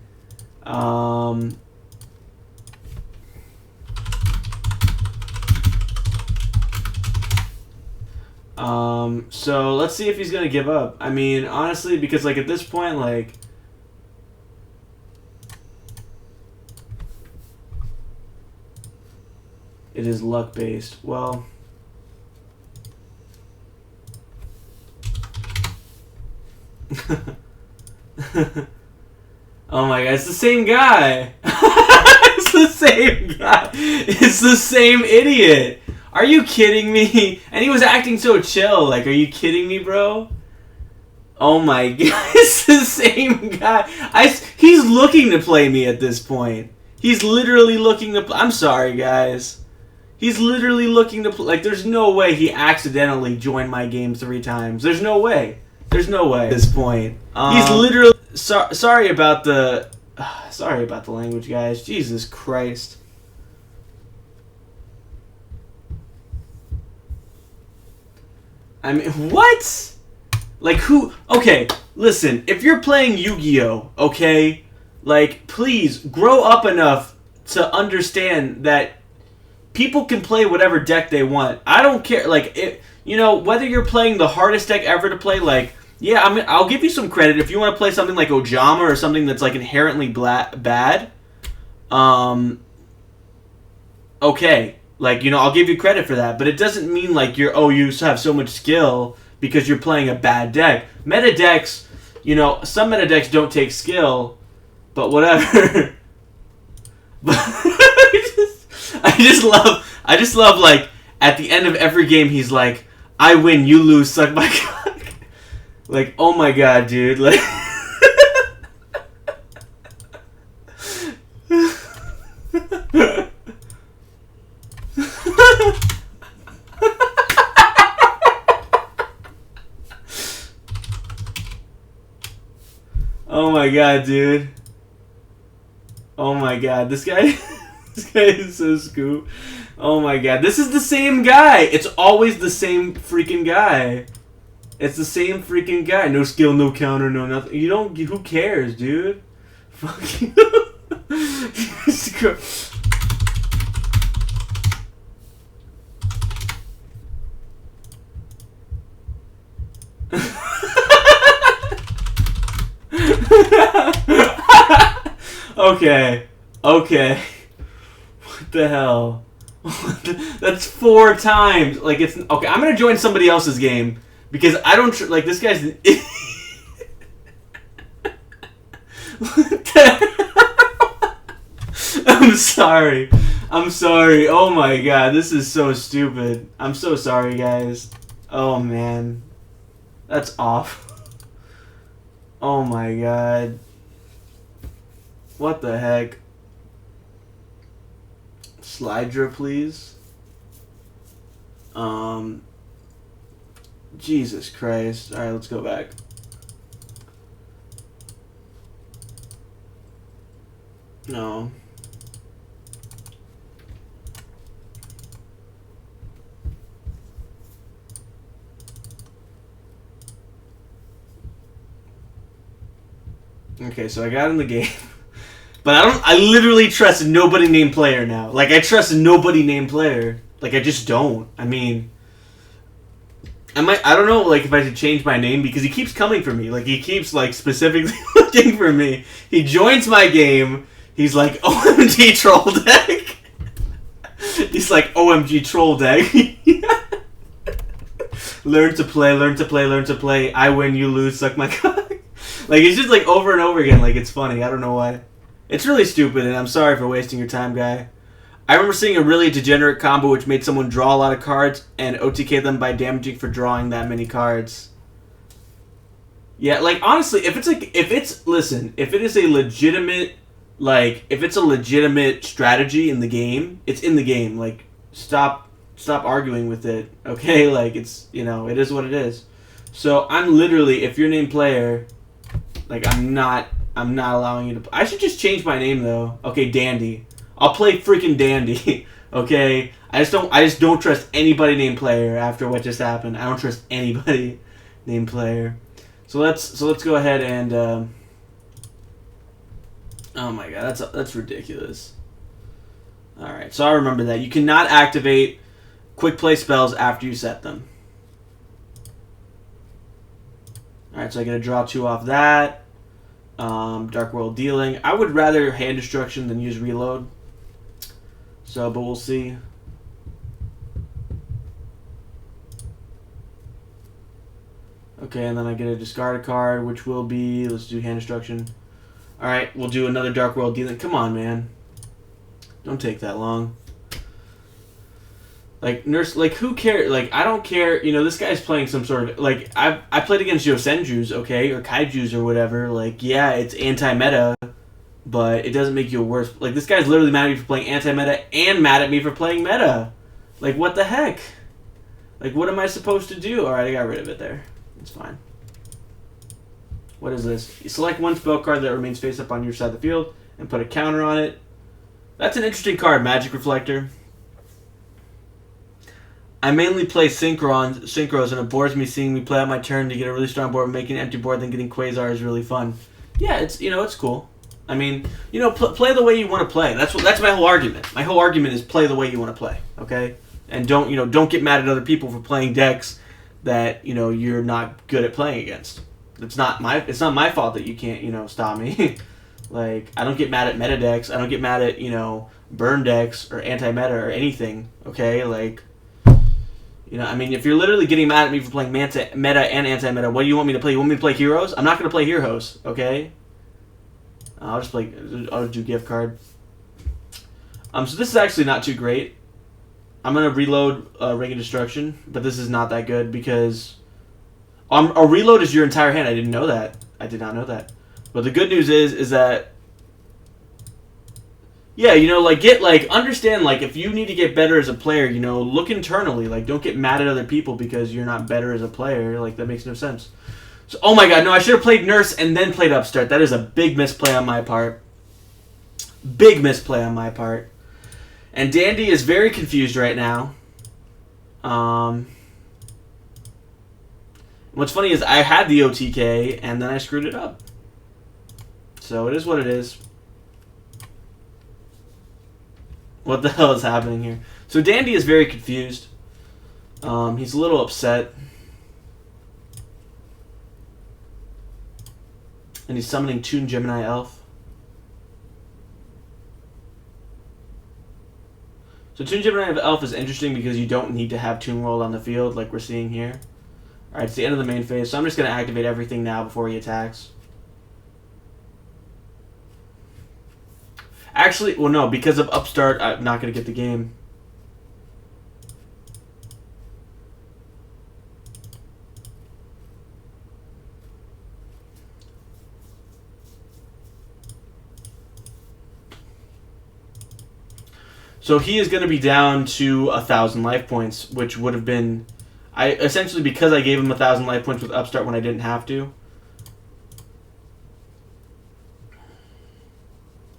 So, let's see if he's gonna give up. I mean, honestly, because, like, at this point, like... it is luck based. Well, oh my god, it's the same guy. It's the same guy. It's the same idiot. Are you kidding me? And he was acting so chill. Like, are you kidding me, bro? Oh my god, it's the same guy. He's looking to play me at this point. He's literally looking to I'm sorry, guys. He's literally looking to like, there's no way he accidentally joined my game 3 times. There's no way. There's no way at this point. He's literally... sorry about the... sorry about the language, guys. Jesus Christ. I mean, what? Like, who... Okay, listen. If you're playing Yu-Gi-Oh!, okay? Like, please, grow up enough to understand that people can play whatever deck they want. I don't care. Like, you know, whether you're playing the hardest deck ever to play, like... Yeah, I'll give you some credit if you want to play something like Ojama or something that's like inherently bad. Okay, like, you know, I'll give you credit for that, but it doesn't mean like you have so much skill because you're playing a bad deck. Meta decks, you know, some meta decks don't take skill, but whatever. But I just love like at the end of every game he's like, I win, you lose, suck my cock. Like, oh my god, dude. Like, oh my god, dude. Oh my god, this guy is so scoop. Oh my god, this is the same guy. It's always the same freaking guy. It's the same freaking guy. No skill, no counter, no nothing. You don't... Who cares, dude? Fuck you. Okay. Okay. What the hell? That's 4 times. Like, it's... Okay, I'm gonna join somebody else's game. Because I don't... like, this guy's... What the... I'm sorry. I'm sorry. Oh my god, this is so stupid. I'm so sorry, guys. Oh man. That's off. Oh my god. What the heck? Slidra, please. Jesus Christ. Alright, let's go back. No. Okay, so I got in the game. But I literally trust nobody named player now. Like, I trust nobody named player. Like, I just don't. I mean... I don't know, like, if I should change my name, because he keeps coming for me. Like, he keeps, like, specifically looking for me. He joins my game. He's like, OMG troll deck. He's like, OMG troll deck. Learn to play, learn to play, learn to play. I win, you lose, suck my cock. Like, it's just, like, over and over again. Like, it's funny. I don't know why. It's really stupid, and I'm sorry for wasting your time, guy. I remember seeing a really degenerate combo which made someone draw a lot of cards and OTK them by damaging for drawing that many cards. Yeah, like, honestly, if it is a legitimate, like, if it's a legitimate strategy in the game, it's in the game. Like, stop arguing with it, okay? Like, it's, you know, it is what it is. So, I'm literally, if you're named player, like, I'm not allowing you to... I should just change my name, though. Okay, Dandy. I'll play freaking Dandy, okay? I just don't trust anybody named player after what just happened. I don't trust anybody named player. So let's go ahead and oh my god, that's ridiculous. All right, so I remember that you cannot activate quick play spells after you set them. All right, so I get to draw 2 off that. Dark World Dealing. I would rather hand destruction than use reload. So, but we'll see. Okay, and then I get a discard a card, which will be... Let's do hand destruction. Alright, we'll do another Dark World Dealing. Come on, man. Don't take that long. Like, Nurse... Like, who cares? Like, I don't care. You know, this guy's playing some sort of... Like, I played against Yosenjus, okay? Or Kaijus or whatever. Like, yeah, it's anti-meta. But it doesn't make you a worse... Like, this guy's literally mad at me for playing anti-meta and mad at me for playing meta. Like, what the heck? Like, what am I supposed to do? Alright, I got rid of it there. It's fine. What is this? You select one spell card that remains face up on your side of the field and put a counter on it. That's an interesting card, Magic Reflector. I mainly play synchros, and it bores me seeing me play out my turn to get a really strong board, making an empty board, then getting Quasar is really fun. Yeah, it's, you know, it's cool. I mean, you know, play the way you want to play. That's my whole argument. My whole argument is play the way you want to play, okay? And don't get mad at other people for playing decks that, you know, you're not good at playing against. It's not my fault that you can't, you know, stop me. Like, I don't get mad at meta decks. I don't get mad at, you know, burn decks or anti-meta or anything, okay? Like, you know, I mean, if you're literally getting mad at me for playing meta and anti-meta, what do you want me to play? You want me to play heroes? I'm not going to play heroes, okay? I'll just do gift card. So this is actually not too great. I'm going to reload Ring of Destruction, but this is not that good because... a reload is your entire hand. I didn't know that. I did not know that. But the good news is that... Yeah, you know, like, understand, like, if you need to get better as a player, you know, look internally. Like, don't get mad at other people because you're not better as a player. Like, that makes no sense. So, oh my god, no, I should have played Nurse and then played Upstart. That is a big misplay on my part. Big misplay on my part. And Dandy is very confused right now. What's funny is I had the OTK and then I screwed it up. So it is what it is. What the hell is happening here? So Dandy is very confused. He's a little upset. And he's summoning Toon Gemini Elf. So Toon Gemini Elf is interesting because you don't need to have Toon World on the field like we're seeing here. Alright, it's the end of the main phase, so I'm just going to activate everything now before he attacks. Actually, well no, because of Upstart, I'm not going to get the game. So he is going to be down to 1,000 life points, which would have been... essentially, because I gave him 1,000 life points with Upstart when I didn't have to.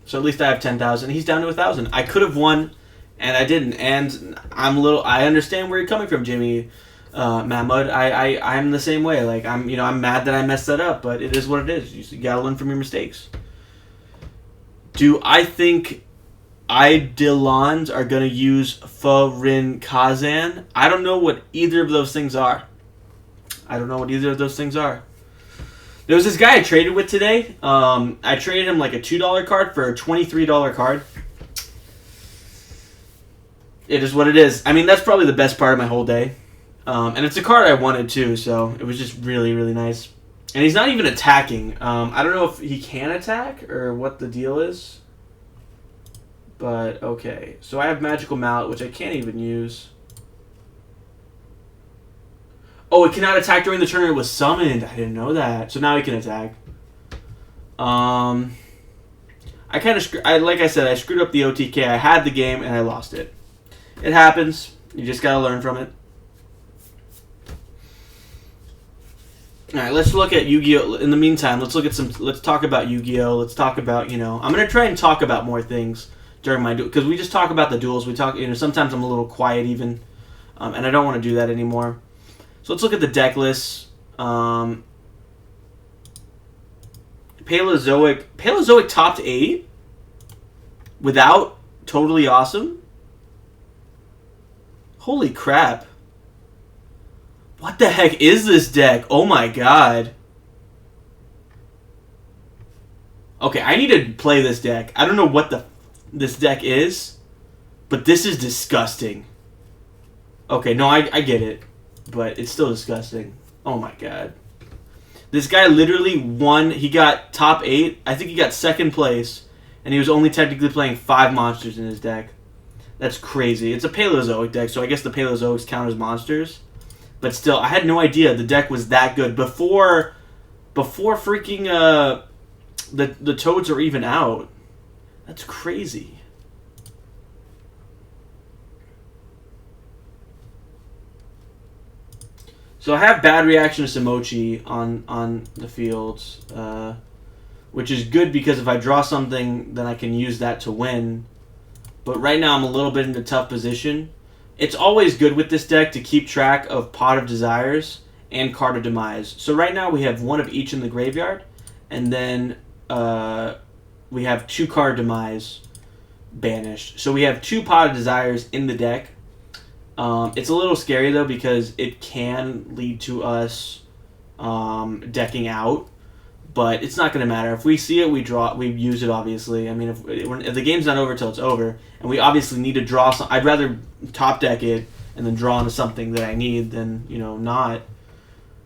So at least I have 10,000. He's down to 1,000. I could have won, and I didn't. And I understand where you're coming from, Jimmy Mahmoud. I'm the same way. Like, I'm mad that I messed that up, but it is what it is. You gotta learn from your mistakes. Do I think Eidolons are going to use Furin Kazan? I don't know what either of those things are. There was this guy I traded with today. I traded him like a $2 card for a $23 card. It is what it is. I mean, that's probably the best part of my whole day. And it's a card I wanted too, so it was just really, really nice. And he's not even attacking. I don't know if he can attack or what the deal is. But, okay. So I have Magical Mallet, which I can't even use. Oh, it cannot attack during the turn it was summoned. I didn't know that. So now he can attack. I kind of... like I said, I screwed up the OTK. I had the game, and I lost it. It happens. You just gotta learn from it. Alright, let's look at Yu-Gi-Oh! In the meantime, let's talk about Yu-Gi-Oh! Let's talk about, I'm gonna try and talk about more things during my duel, because we just talk about the duels. We talk, sometimes I'm a little quiet even, and I don't want to do that anymore. So let's look at the deck list. Paleozoic topped 8 without Totally Awesome. Holy crap! What the heck is this deck? Oh my god! Okay, I need to play this deck. I don't know what this deck is, but this is disgusting. Okay, no, I get it, but it's still disgusting. Oh my god. This guy literally won. He got top 8. I think he got second place, and he was only technically playing 5 monsters in his deck. That's crazy. It's a Paleozoic deck, so I guess the Paleozoics count as monsters. But still, I had no idea the deck was that good before freaking the Toads are even out. That's crazy. So I have bad reaction to Samochi on the fields, which is good because if I draw something, then I can use that to win. But right now I'm a little bit in a tough position. It's always good with this deck to keep track of Pot of Desires and Card of Demise. So right now we have 1 of each in the graveyard, and then we have 2 Card of Demise banished. So we have 2 Pot of Desires in the deck. It's a little scary though because it can lead to us decking out, but it's not going to matter. If we see it, we draw. We use it obviously. I mean, if the game's not over till it's over, and we obviously need to draw some, I'd rather top deck it and then draw into something that I need than not.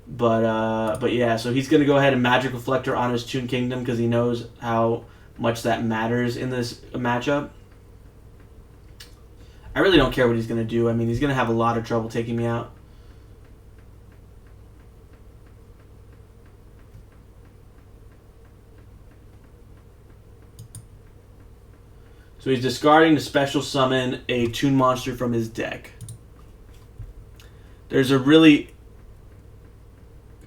But yeah, so he's going to go ahead and Magic Reflector on his Toon Kingdom because he knows how much that matters in this matchup. I really don't care what he's going to do. I mean, he's going to have a lot of trouble taking me out. So he's discarding to special summon a Toon monster from his deck. There's a really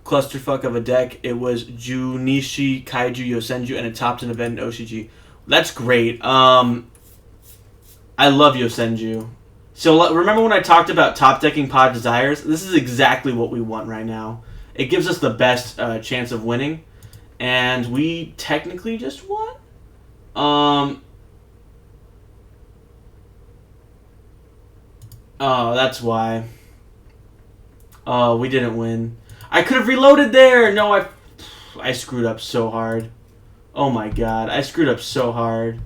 clusterfuck of a deck. It was Junichi Kaiju Yosenju, and it topped an event in OCG. That's great. I love Yosenju. So remember when I talked about top decking Pod Desires? This is exactly what we want right now. It gives us the best chance of winning, and we technically just won. Oh, that's why. Oh, we didn't win. I could have reloaded there. No, I screwed up so hard. Oh my god, I screwed up so hard.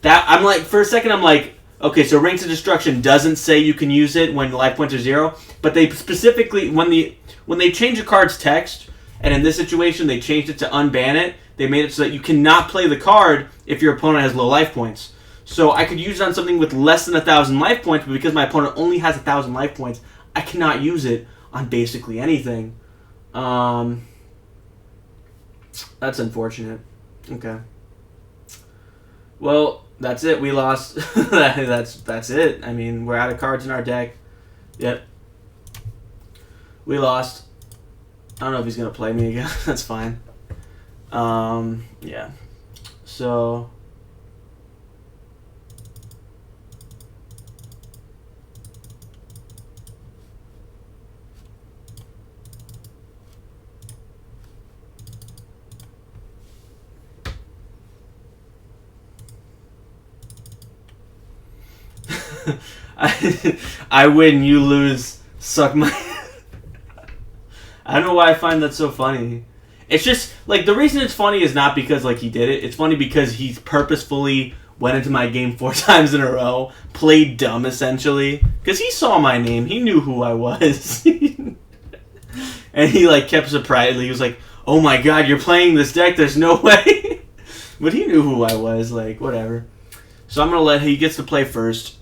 That I'm like, for a second, I'm like, okay, so Rings of Destruction doesn't say you can use it when life points are 0, but they specifically, when they change a card's text, and in this situation they changed it to unban it, they made it so that you cannot play the card if your opponent has low life points. So I could use it on something with less than 1,000 life points, but because my opponent only has 1,000 life points, I cannot use it on basically anything. That's unfortunate. Okay. Well, that's it. We lost. That's it. I mean, we're out of cards in our deck. Yep. We lost. I don't know if he's gonna play me again. That's fine. Yeah. So. I win, you lose, suck my... I don't know why I find that so funny. It's just, like, the reason it's funny is not because, like, he did it. It's funny because he purposefully went into my game 4 times in a row, played dumb, essentially. Because he saw my name. He knew who I was. And he, like, kept surprised. He was like, oh my god, you're playing this deck, there's no way. But he knew who I was, like, whatever. So I'm going to he gets to play first.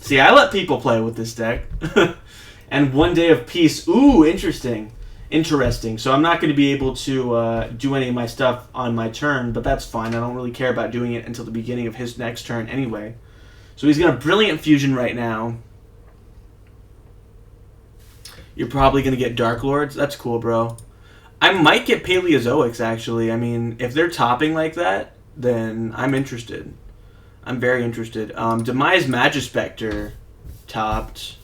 See, I let people play with this deck. And One Day of Peace. Ooh, interesting. Interesting. So I'm not going to be able to do any of my stuff on my turn, but that's fine. I don't really care about doing it until the beginning of his next turn anyway. So he's got a Brilliant Fusion right now. You're probably going to get Dark Lords. That's cool, bro. I might get Paleozoics, actually. I mean, if they're topping like that, then I'm interested. I'm very interested. Demise Magispector topped.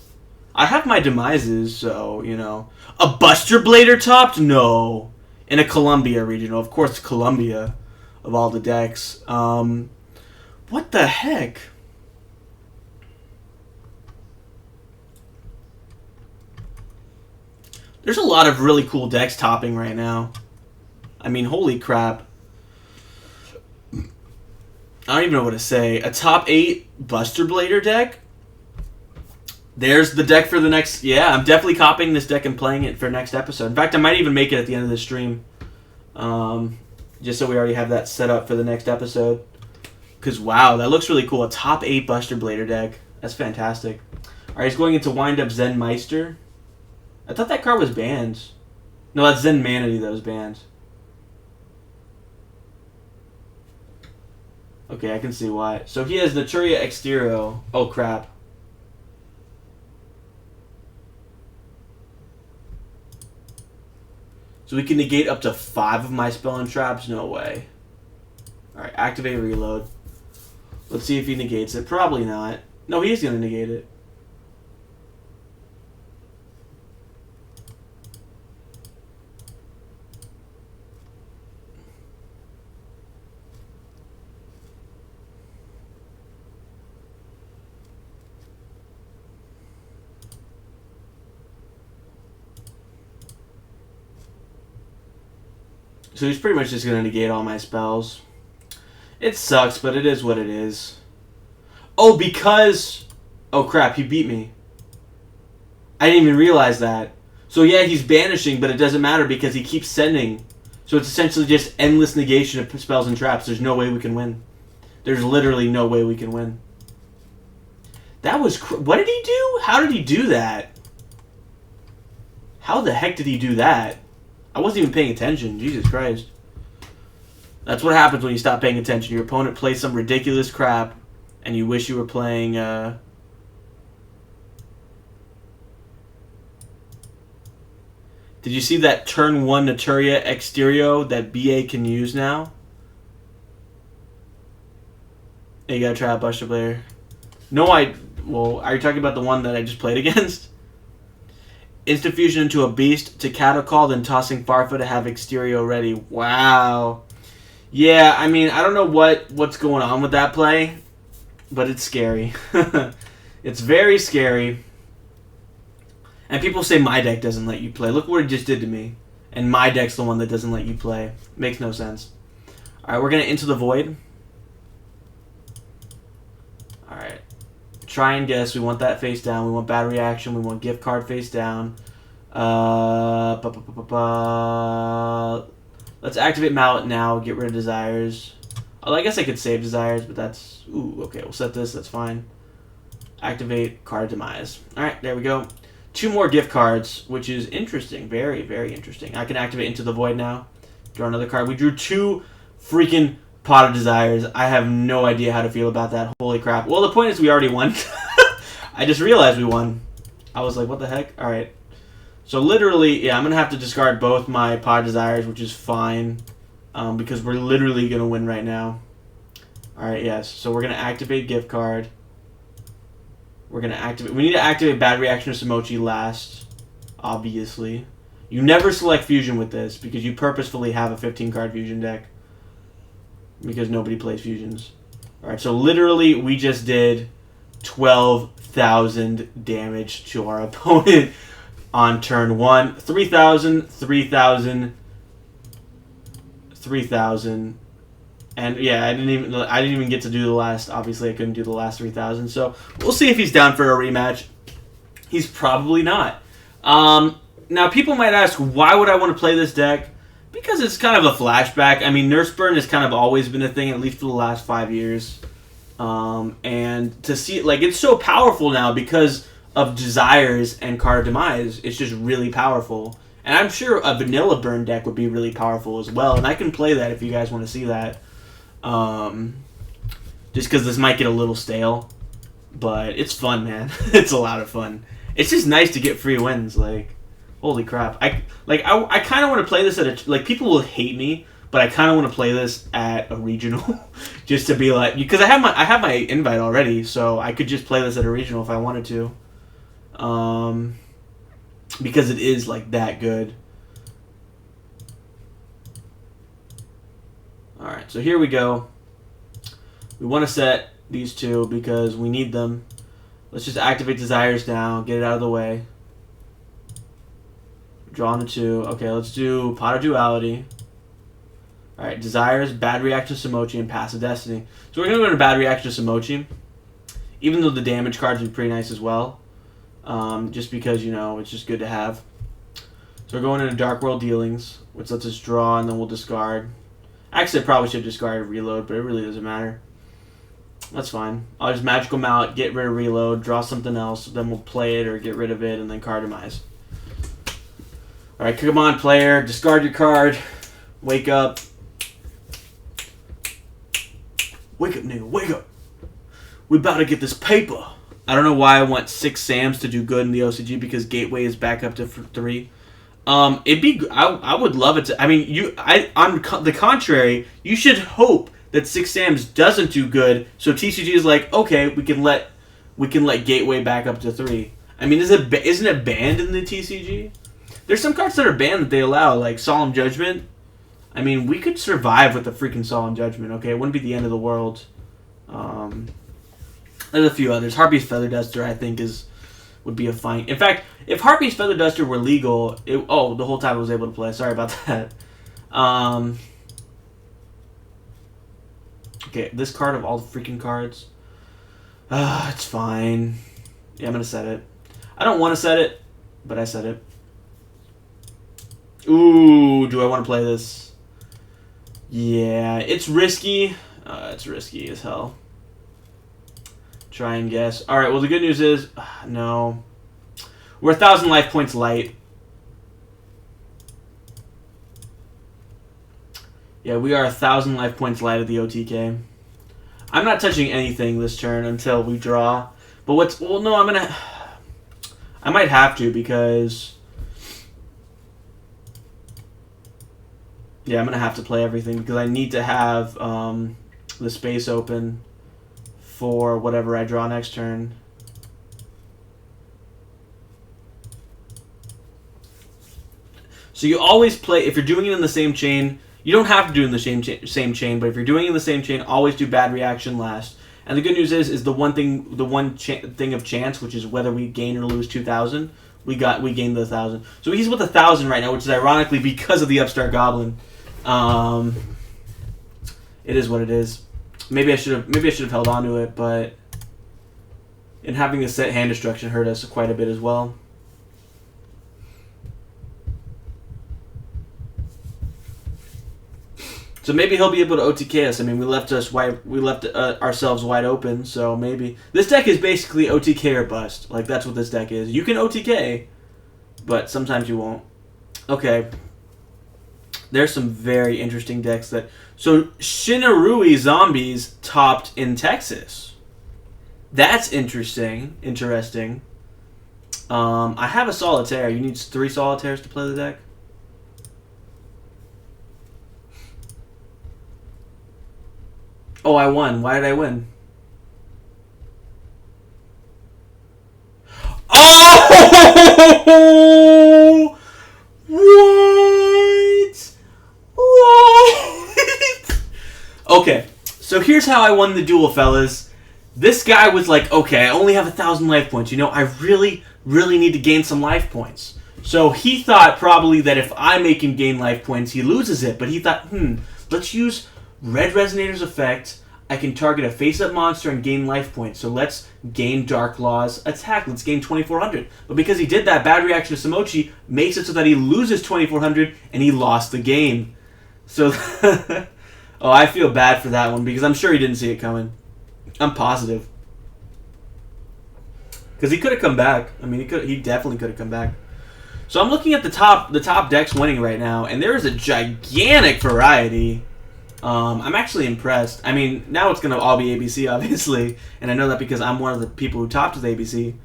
I have my Demises, so, you know. A Buster Blader topped? No. In a Columbia regional. Of course, Columbia of all the decks. What the heck? There's a lot of really cool decks topping right now. I mean, holy crap. I don't even know what to say. A top 8 Buster Blader deck? There's the deck for the next... Yeah, I'm definitely copying this deck and playing it for next episode. In fact, I might even make it at the end of the stream. Just so we already have that set up for the next episode. Because, wow, that looks really cool. A top 8 Buster Blader deck. That's fantastic. Alright, he's going into Wind Up Zen Meister. I thought that card was banned. No, that's Zen Manatee that was banned. Okay, I can see why. So he has Naturia Exterio. Oh, crap. So we can negate up to 5 of my spell and traps? No way. Alright, activate reload. Let's see if he negates it. Probably not. No, he is going to negate it. So he's pretty much just going to negate all my spells. It sucks, but it is what it is. Oh, because... Oh, crap, he beat me. I didn't even realize that. So, yeah, he's banishing, but it doesn't matter because he keeps sending. So it's essentially just endless negation of spells and traps. There's no way we can win. There's literally no way we can win. That was... What did he do? How did he do that? How the heck did he do that? I wasn't even paying attention. Jesus Christ. That's what happens when you stop paying attention. Your opponent plays some ridiculous crap, and you wish you were playing... Did you see that turn 1 Naturia Exterio that BA can use now? Hey, you gotta try out Buster Blader. No, well, are you talking about the one that I just played against? Instant fusion into a beast to catacall, then tossing Farfa to have Exterio ready. Wow. Yeah, I mean, I don't know what's going on with that play, but it's scary. It's very scary. And people say my deck doesn't let you play. Look what it just did to me. And my deck's the one that doesn't let you play. Makes no sense. Alright, we're going to Into the Void. Alright. Try and guess. We want that face down. We want bad reaction. We want gift card face down. Let's activate Mallet now. Get rid of Desires. Oh, I guess I could save Desires, but that's... Ooh, okay. We'll set this. That's fine. Activate Card Demise. Alright, there we go. 2 more gift cards, which is interesting. Very, very interesting. I can activate Into the Void now. Draw another card. We drew 2 freaking Pot of Desires. I have no idea how to feel about that. Holy crap. Well, the point is we already won. I just realized we won. I was like, what the heck? Alright. So literally, yeah, I'm going to have to discard both my Pot of Desires, which is fine. Because we're literally going to win right now. Alright, yes. So we're going to activate gift card. We're going to activate... We need to activate Bad Reaction to Samochi last. Obviously. You never select Fusion with this, because you purposefully have a 15-card Fusion deck. Because nobody plays Fusions. Alright, so literally we just did 12,000 damage to our opponent on turn 1. 3,000, 3,000, 3,000... And yeah, I didn't even get to do the last. Obviously, I couldn't do the last 3,000. So we'll see if he's down for a rematch. He's probably not. Now people might ask, why would I want to play this deck? Because it's kind of a flashback. I mean, Nurse Burn has kind of always been a thing, at least for the last 5 years. And to see it, like, it's so powerful now because of Desires and Card Demise. It's just really powerful. And I'm sure a vanilla Burn deck would be really powerful as well. And I can play that if you guys want to see that. Just because this might get a little stale, but it's fun, man. It's a lot of fun. It's just nice to get free wins. Like, holy crap! I kind of want to play this at a, like, people will hate me, but I kind of want to play this at a regional, just to be like, because I have my invite already, so I could just play this at a regional if I wanted to. Because it is like that good. Alright, so here we go. We want to set these 2 because we need them. Let's just activate Desires now, get it out of the way. Draw on the 2. Okay, let's do Pot of Duality. Alright, Desires, Bad Reaction to Samochi, and Passive Destiny. So we're going to go to Bad Reaction to Samochi, even though the damage cards would be pretty nice as well. just because, it's just good to have. So we're going into Dark World Dealings, which lets us draw, and then we'll discard. Actually, I probably should have discarded Reload, but it really doesn't matter. That's fine. I'll just Magical Mallet, get rid of Reload, draw something else, then we'll play it or get rid of it, and then card demise. Alright, come on, player. Discard your card. Wake up. Wake up, nigga. Wake up. We about to get this paper. I don't know why I want 6 Sams to do good in the OCG because Gateway is back up to 3. It'd be. I would love it to. I mean, on the contrary, you should hope that 6 Sams doesn't do good. So TCG is like, okay, we can let Gateway back up to 3. I mean, isn't it banned in the TCG? There's some cards that are banned that they allow, like Solemn Judgment. I mean, we could survive with the freaking Solemn Judgment. Okay, it wouldn't be the end of the world. There's a few others. Harpy's Feather Duster, I think, would be a fine. In fact, if Harpy's Feather Duster were legal, the whole time I was able to play. Sorry about that. Okay, this card of all the freaking cards. It's fine. Yeah, I'm gonna set it. I don't want to set it, but I set it. Ooh, do I want to play this? Yeah, it's risky. It's risky as hell. Try and guess. Alright, well the good news is, no. We're 1,000 life points light. Yeah, we are 1,000 life points light of the OTK. I'm not touching anything this turn until we draw. But no, I might have to because... Yeah, I'm going to have to play everything because I need to have the space open for whatever I draw next turn. So you always play, if you're doing it in the same chain, you don't have to do it in the same chain, but if you're doing it in the same chain, always do bad reaction last. And the good news is the one thing of chance, which is whether we gain or lose 2,000, we gained the 1,000. So he's with 1,000 right now, which is ironically because of the Upstart Goblin. It is what it is. Maybe I should have held on to it, but and having the set hand destruction hurt us quite a bit as well. So maybe he'll be able to OTK us. I mean, we left ourselves wide open, so maybe this deck is basically OTK or bust. Like that's what this deck is. You can OTK, but sometimes you won't. Okay. There's some very interesting decks that... So, Shinarui Zombies topped in Texas. That's interesting. I have a Solitaire. You need 3 Solitaires to play the deck? Oh, I won. Why did I win? Oh! What? Okay, so here's how I won the duel, fellas. This guy was like, okay, I only have 1,000 life points. I really, really need to gain some life points. So he thought probably that if I make him gain life points, he loses it. But he thought, let's use Red Resonator's effect. I can target a face-up monster and gain life points. So let's gain Dark Law's attack. Let's gain 2,400. But because he did that, bad reaction to Samochi makes it so that he loses 2,400 and he lost the game. So, oh, I feel bad for that one because I'm sure he didn't see it coming. I'm positive. Because he could have come back. I mean, he definitely could have come back. So I'm looking at the top decks winning right now, and there is a gigantic variety. I'm actually impressed. I mean, now it's going to all be ABC, obviously, and I know that because I'm one of the people who topped with ABC.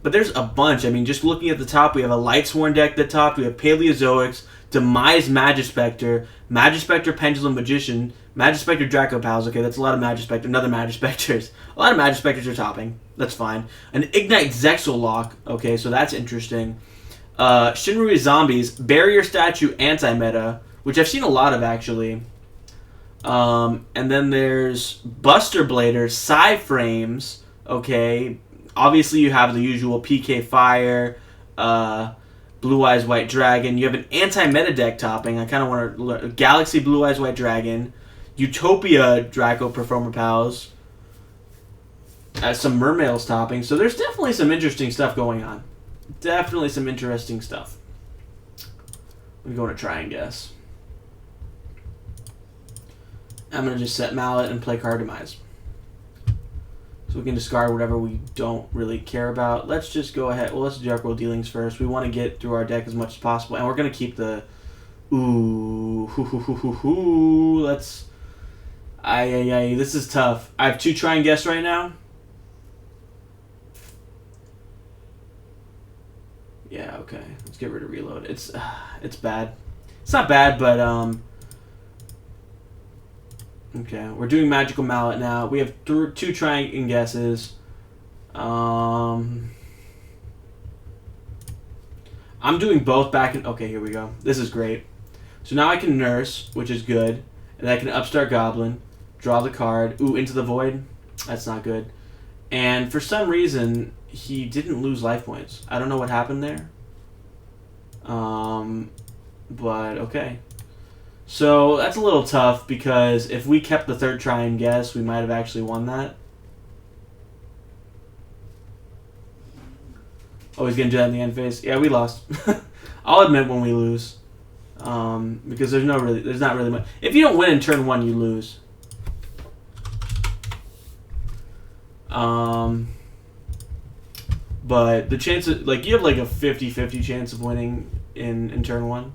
But there's a bunch. I mean, just looking at the top, we have a Lightsworn deck that topped. We have Paleozoics, Demise Magispector, Magispector Pendulum Magician, Magispector Draco Pals. Okay, that's a lot of Magispector. Another Magispectors. A lot of Magispectors are topping. That's fine. An Ignite Zexal-Lock. Okay, so that's interesting. Shinrui Zombies, Barrier Statue Anti-Meta, which I've seen a lot of, actually. And then there's Buster Blader, Psy-Frames, okay. Obviously, you have the usual PK Fire, Blue Eyes White Dragon. You have an anti-meta deck topping. I kind of want to... Galaxy Blue Eyes White Dragon. Utopia Draco Performer Pals. some mermails topping. So there's definitely some interesting stuff going on. Definitely some interesting stuff. I'm going to try and guess. I'm going to just set Mallet and play card demise. So we can discard whatever we don't really care about. Let's just go ahead. Well, let's do Dark World Dealings first. We want to get through our deck as much as possible. And we're going to keep the... Ooh. Let's... This is tough. I have 2 try and guess right now. Yeah, okay. Let's get rid of reload. It's bad. It's not bad, but okay, we're doing Magical Mallet now. We have 2 try and guesses. I'm doing both back in. Okay, here we go. This is great. So now I can Nurse, which is good, and I can Upstart Goblin, draw the card. Ooh, Into the Void. That's not good. And for some reason, he didn't lose life points. I don't know what happened there. But okay. So that's a little tough because if we kept the 3rd try and guess, we might have actually won that. Oh, he's gonna do that in the end phase. Yeah, we lost. I'll admit when we lose, because there's not really much. If you don't win in turn 1, you lose. But the chance of, like, you have like a 50-50 chance of winning in turn 1.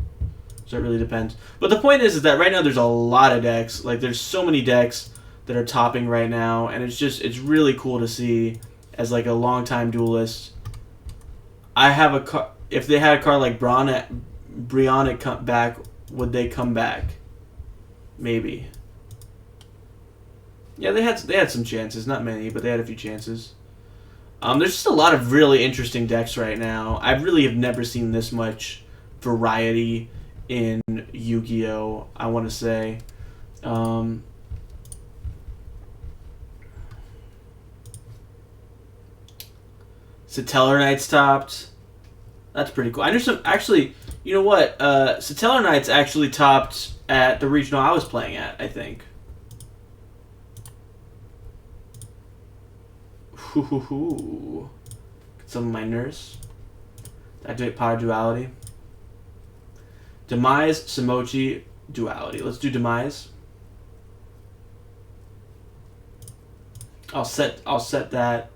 So it really depends. But the point is that right now there's a lot of decks. Like, there's so many decks that are topping right now, and it's really cool to see as like a longtime duelist. I have a card. If they had a card like Brionic come back, would they come back? Maybe. Yeah, they had some chances, not many, but they had a few chances. There's just a lot of really interesting decks right now. I really have never seen this much variety in Yu-Gi-Oh! I want to say. Satellar Knights topped. That's pretty cool. I know some... Actually, you know what? Satellar Knights actually topped at the regional I was playing at, I think. Hoo. Some of my Nurse. Activate Power Duality. Demise, Samochi, Duality. Let's do Demise. I'll set that.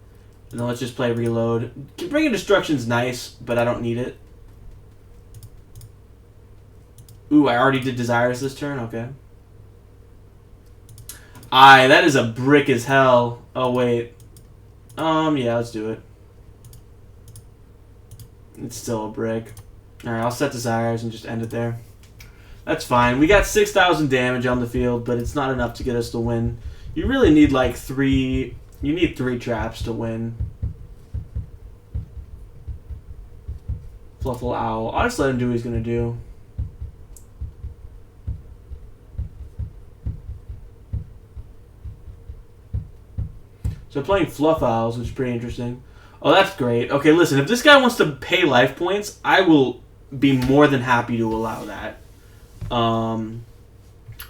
And then let's just play Reload. Bringing Destruction's nice, but I don't need it. Ooh, I already did Desires this turn? Okay. Aye, that is a brick as hell. Oh, wait. Yeah, let's do it. It's still a brick. Alright, I'll set Desires and just end it there. That's fine. We got 6,000 damage on the field, but it's not enough to get us to win. You really need like 3... You need 3 traps to win. Fluffle Owl. I'll just let him do what he's going to do. So playing Fluff Owls, which is pretty interesting. Oh, that's great. Okay, listen, if this guy wants to pay life points, I will be more than happy to allow that.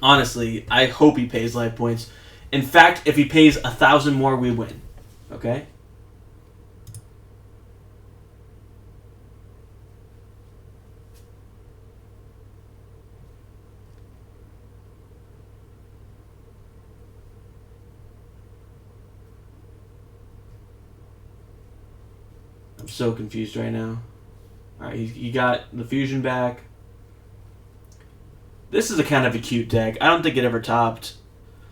Honestly, I hope he pays life points. In fact, if he pays 1,000 more, we win. Okay? I'm so confused right now. Alright, he got the fusion back. This is a kind of a cute deck. I don't think it ever topped.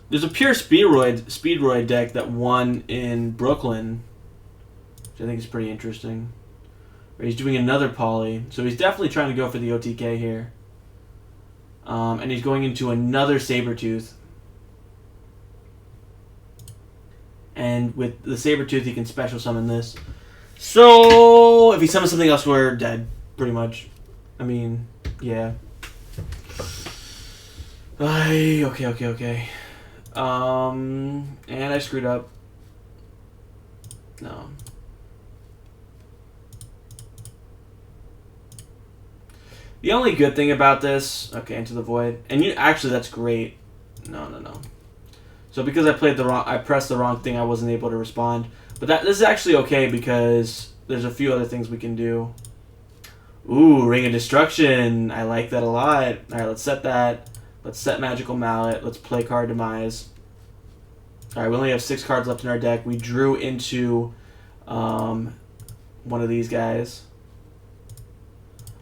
There's a pure Speedroid deck that won in Brooklyn, which I think is pretty interesting. Where he's doing another poly, so he's definitely trying to go for the OTK here. And he's going into another Sabertooth. And with the Sabertooth, he can special summon this. So, if he summons something else, we're dead, pretty much. I mean, yeah. Okay. And I screwed up. No. The only good thing about this... Okay, Into the Void. And you actually, that's great. No. So because I pressed the wrong thing, I wasn't able to respond. But this is actually okay because there's a few other things we can do. Ooh, Ring of Destruction. I like that a lot. All right, let's set that. Let's set Magical Mallet. Let's play card Demise. All right, we only have 6 cards left in our deck. We drew into one of these guys.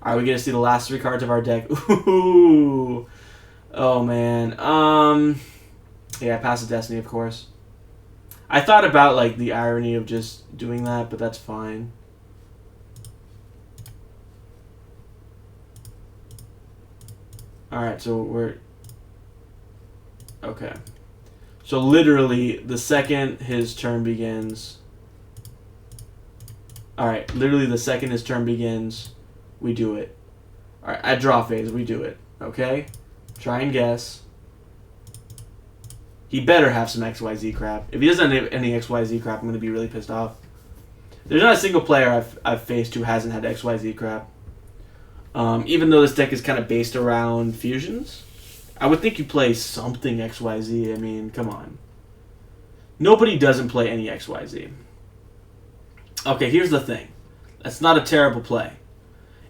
All right, we get to see the last 3 cards of our deck. Ooh. Oh, man. Yeah, Pass of Destiny, of course. I thought about, like, the irony of just doing that, but that's fine. Alright, so we're... Okay. So literally, the second his turn begins... Alright, literally the second his turn begins, we do it. Alright, at draw phase, we do it. Okay? Try and guess. He better have some XYZ crap. If he doesn't have any XYZ crap, I'm going to be really pissed off. There's not a single player I've faced who hasn't had XYZ crap. Even though this deck is kind of based around fusions, I would think you play something XYZ. I mean, come on. Nobody doesn't play any XYZ. Okay, here's the thing. That's not a terrible play.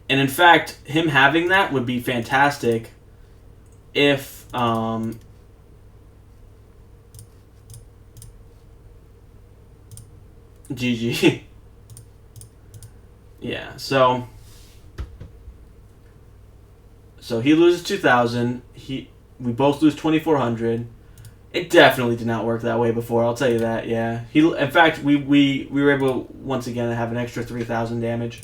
And in fact, him having that would be fantastic if... GG. Yeah, so he loses 2,000. We both lose 2,400. It definitely did not work that way before. I'll tell you that. Yeah. In fact, we were able once again to have an extra 3,000 damage.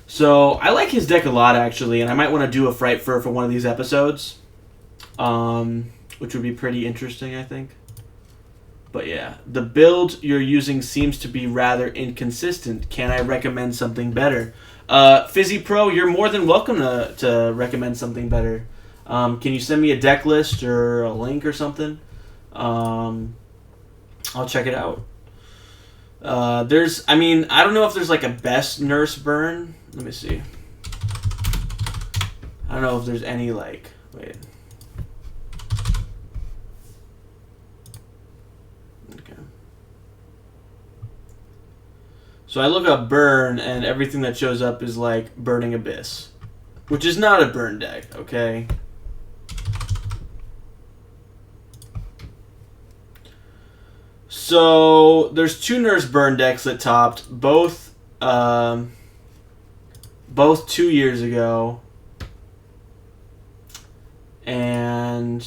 So I like his deck a lot actually, and I might want to do a Fright Fur for one of these episodes, which would be pretty interesting, I think. But yeah, the build you're using seems to be rather inconsistent. Can I recommend something better? Fizzy Pro, you're more than welcome to recommend something better. Can you send me a deck list or a link or something? I'll check it out. I don't know if there's like a best nurse burn. Let me see. I don't know if there's any like, wait. So I look up burn, and everything that shows up is like Burning Abyss, which is not a burn deck, okay? So there's 2 Nurse burn decks that topped, both 2 years ago, and...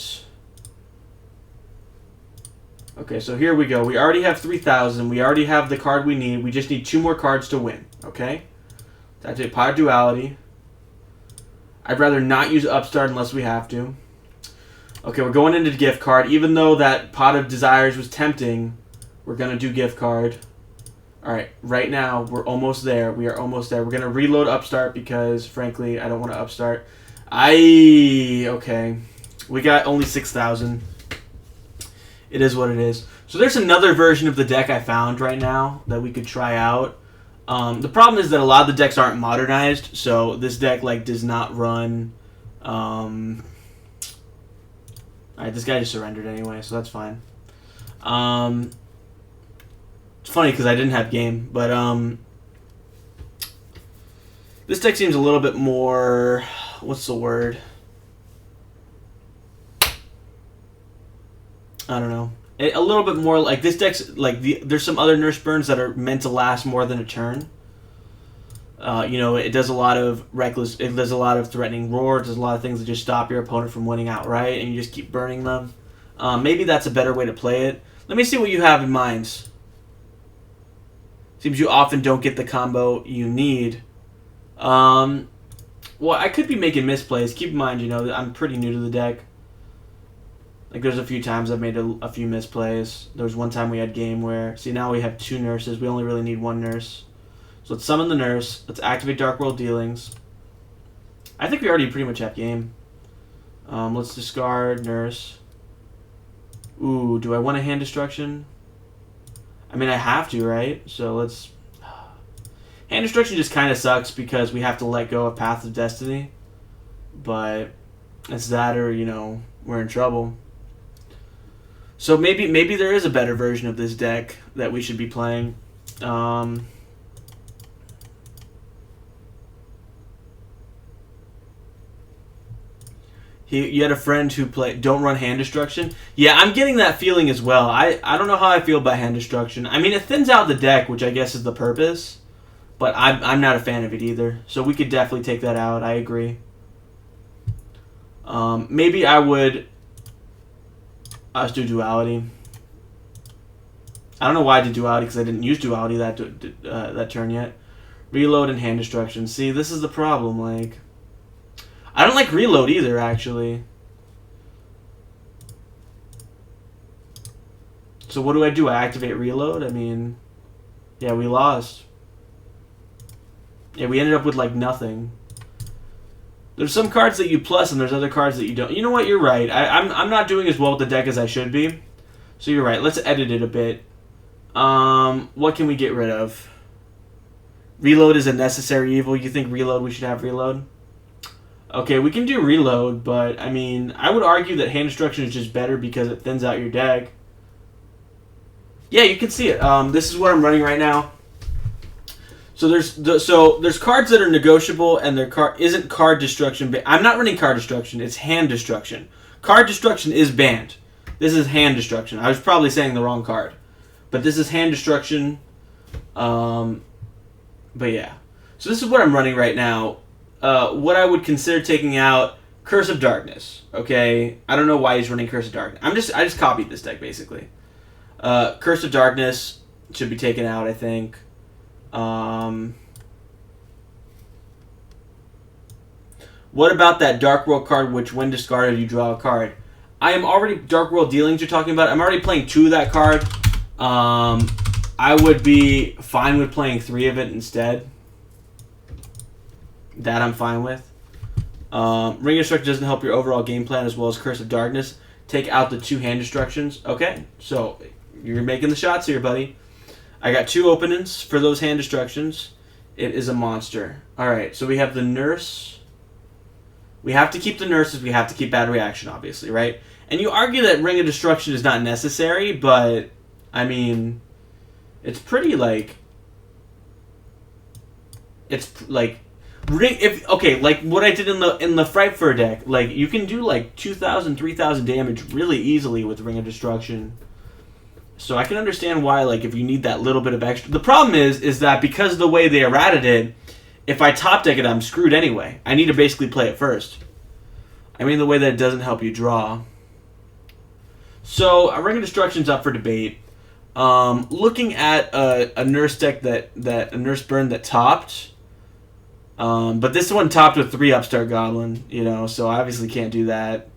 Okay, so here we go. We already have 3,000. We already have the card we need. We just need 2 more cards to win, okay? That's a Pot of Duality. I'd rather not use Upstart unless we have to. Okay, we're going into gift card. Even though that Pot of Desires was tempting, we're going to do gift card. Alright, right now, we're almost there. We are almost there. We're going to reload Upstart because, frankly, I don't want to Upstart. Okay. We got only 6,000. It is what it is. So there's another version of the deck I found right now that we could try out. The problem is that a lot of the decks aren't modernized, so this deck like does not run. Alright, this guy just surrendered anyway, so that's fine. It's funny because I didn't have game, but this deck seems a little bit more. What's the word? I don't know. A little bit more like this deck's like there's some other Nurse burns that are meant to last more than a turn. It does a lot of reckless. It does a lot of threatening roar. It does a lot of things that just stop your opponent from winning outright, and you just keep burning them. Maybe that's a better way to play it. Let me see what you have in mind. Seems you often don't get the combo you need. Well, I could be making misplays. Keep in mind, I'm pretty new to the deck. Like, there's a few times I've made a few misplays. There was one time we had game where... See, now we have 2 nurses. We only really need 1 nurse. So let's summon the nurse. Let's activate Dark World Dealings. I think we already pretty much have game. Let's discard nurse. Ooh, do I want a hand destruction? I mean, I have to, right? So let's... Hand destruction just kind of sucks because we have to let go of Path of Destiny. But it's that or, we're in trouble. So maybe there is a better version of this deck that we should be playing. You had a friend who played Don't Run Hand Destruction. Yeah, I'm getting that feeling as well. I don't know how I feel about Hand Destruction. I mean, it thins out the deck, which I guess is the purpose. But I'm not a fan of it either. So we could definitely take that out. I agree. Maybe let's do Duality. I don't know why I did Duality, because I didn't use Duality that turn yet. Reload and Hand Destruction. See, this is the problem, like... I don't like Reload either, actually. So what do? I activate Reload? I mean... Yeah, we lost. Yeah, we ended up with, like, nothing. There's some cards that you plus, and there's other cards that you don't. You know what? You're right. I'm not doing as well with the deck as I should be. So you're right. Let's edit it a bit. What can we get rid of? Reload is a necessary evil. You think Reload, we should have Reload? Okay, we can do Reload, but, I mean, I would argue that Hand Destruction is just better because it thins out your deck. Yeah, you can see it. This is what I'm running right now. So there's cards that are negotiable, and there isn't Card Destruction. I'm not running Card Destruction. It's Hand Destruction. Card Destruction is banned. This is Hand Destruction. I was probably saying the wrong card. But this is Hand Destruction. But yeah. So this is what I'm running right now. What I would consider taking out, Curse of Darkness. Okay, I don't know why he's running Curse of Darkness. I just copied this deck basically. Curse of Darkness should be taken out, I think. What about that Dark World card, which when discarded you draw a card? I am already Dark World Dealings. You're talking about. I'm already playing 2 of that card. I would be fine with playing 3 of it instead. That I'm fine with. Ring of Destruction doesn't help your overall game plan as well as Curse of Darkness. Take out the 2 Hand Destructions. Okay, so you're making the shots here, buddy. I got 2 openings for those Hand Destructions. It is a monster. Alright, so we have the Nurse. We have to keep the Nurses. We have to keep Bad Reaction, obviously, right? And you argue that Ring of Destruction is not necessary, but, I mean, it's pretty, like... It's, like... like what I did in the Frightfur deck, like you can do like 2,000, 3,000 damage really easily with Ring of Destruction. So I can understand why, like, if you need that little bit of extra. The problem is that because of the way they errated it, if I top deck it, I'm screwed anyway. I need to basically play it first. I mean, the way that it doesn't help you draw. So a Ring of Destruction's up for debate. Looking at a Nurse deck a Nurse Burn that topped. But this one topped with 3 Upstart Goblin, you know, so I obviously can't do that.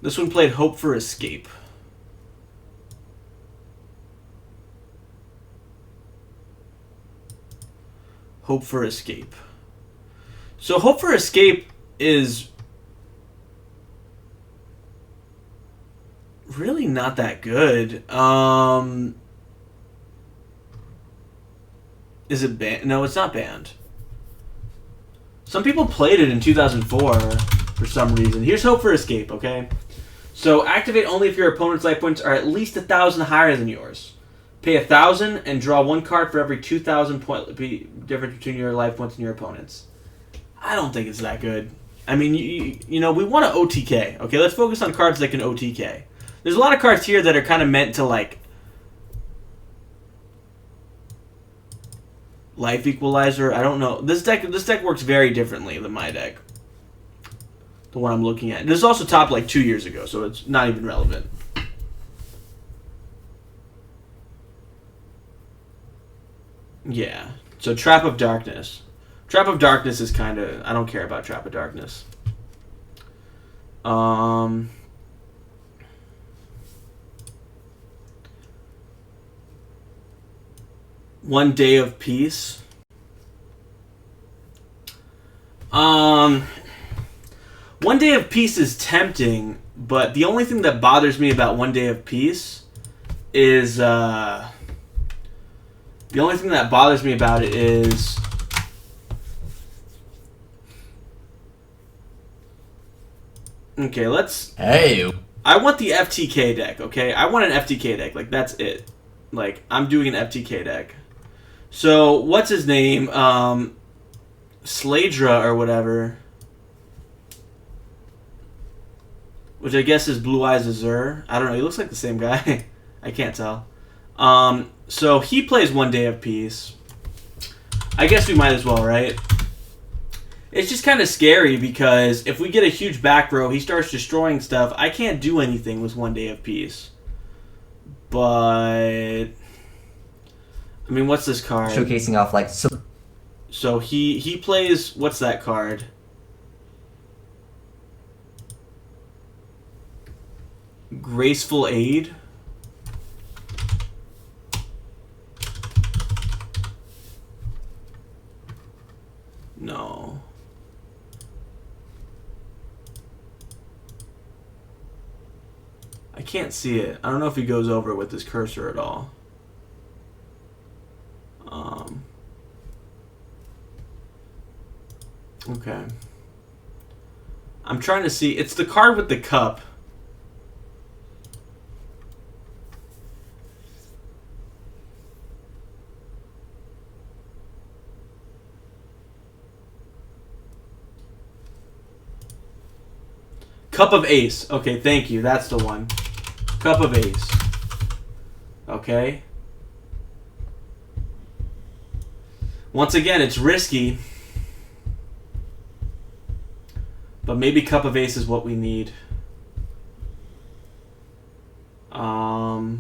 This one played Hope for Escape. Hope for Escape. So Hope for Escape is... really not that good. Is it banned? No, it's not banned. Some people played it in 2004 for some reason. Here's Hope for Escape, okay? So activate only if your opponent's life points are at least 1,000 higher than yours. Pay 1,000 and draw 1 card for every 2,000 point difference between your life points and your opponent's. I don't think it's that good. I mean, you know, we want to OTK. Okay, let's focus on cards that can OTK. There's a lot of cards here that are kind of meant to, like, Life Equalizer. I don't know. This deck works very differently than my deck. The one I'm looking at. This is also topped like 2 years ago, so it's not even relevant. Yeah. So Trap of Darkness. Trap of Darkness is kind of... I don't care about Trap of Darkness. One Day of Peace. One Day of Peace is tempting, but the only thing that bothers me about One Day of Peace is the only thing that bothers me about it is Okay, let's... Hey. I want the FTK deck, okay? I want an FTK deck. Like, that's it. Like, I'm doing an FTK deck. So, what's his name? Sladra or whatever. Which I guess is Blue Eyes Azure. I don't know. He looks like the same guy. I can't tell. So, he plays 1 Day of Peace. I guess we might as well, right? It's just kind of scary because if we get a huge back row, he starts destroying stuff. I can't do anything with 1 Day of Peace. But... I mean, what's this card? Showcasing off like... So he plays... What's that card? Graceful Aid? No. I can't see it. I don't know if he goes over it with his cursor at all. Okay. I'm trying to see. It's the card with the cup. Cup of Ace. Okay, thank you. That's the one. Cup of Ace. Okay. Once again, it's risky. But maybe Cup of Ace is what we need. Oh,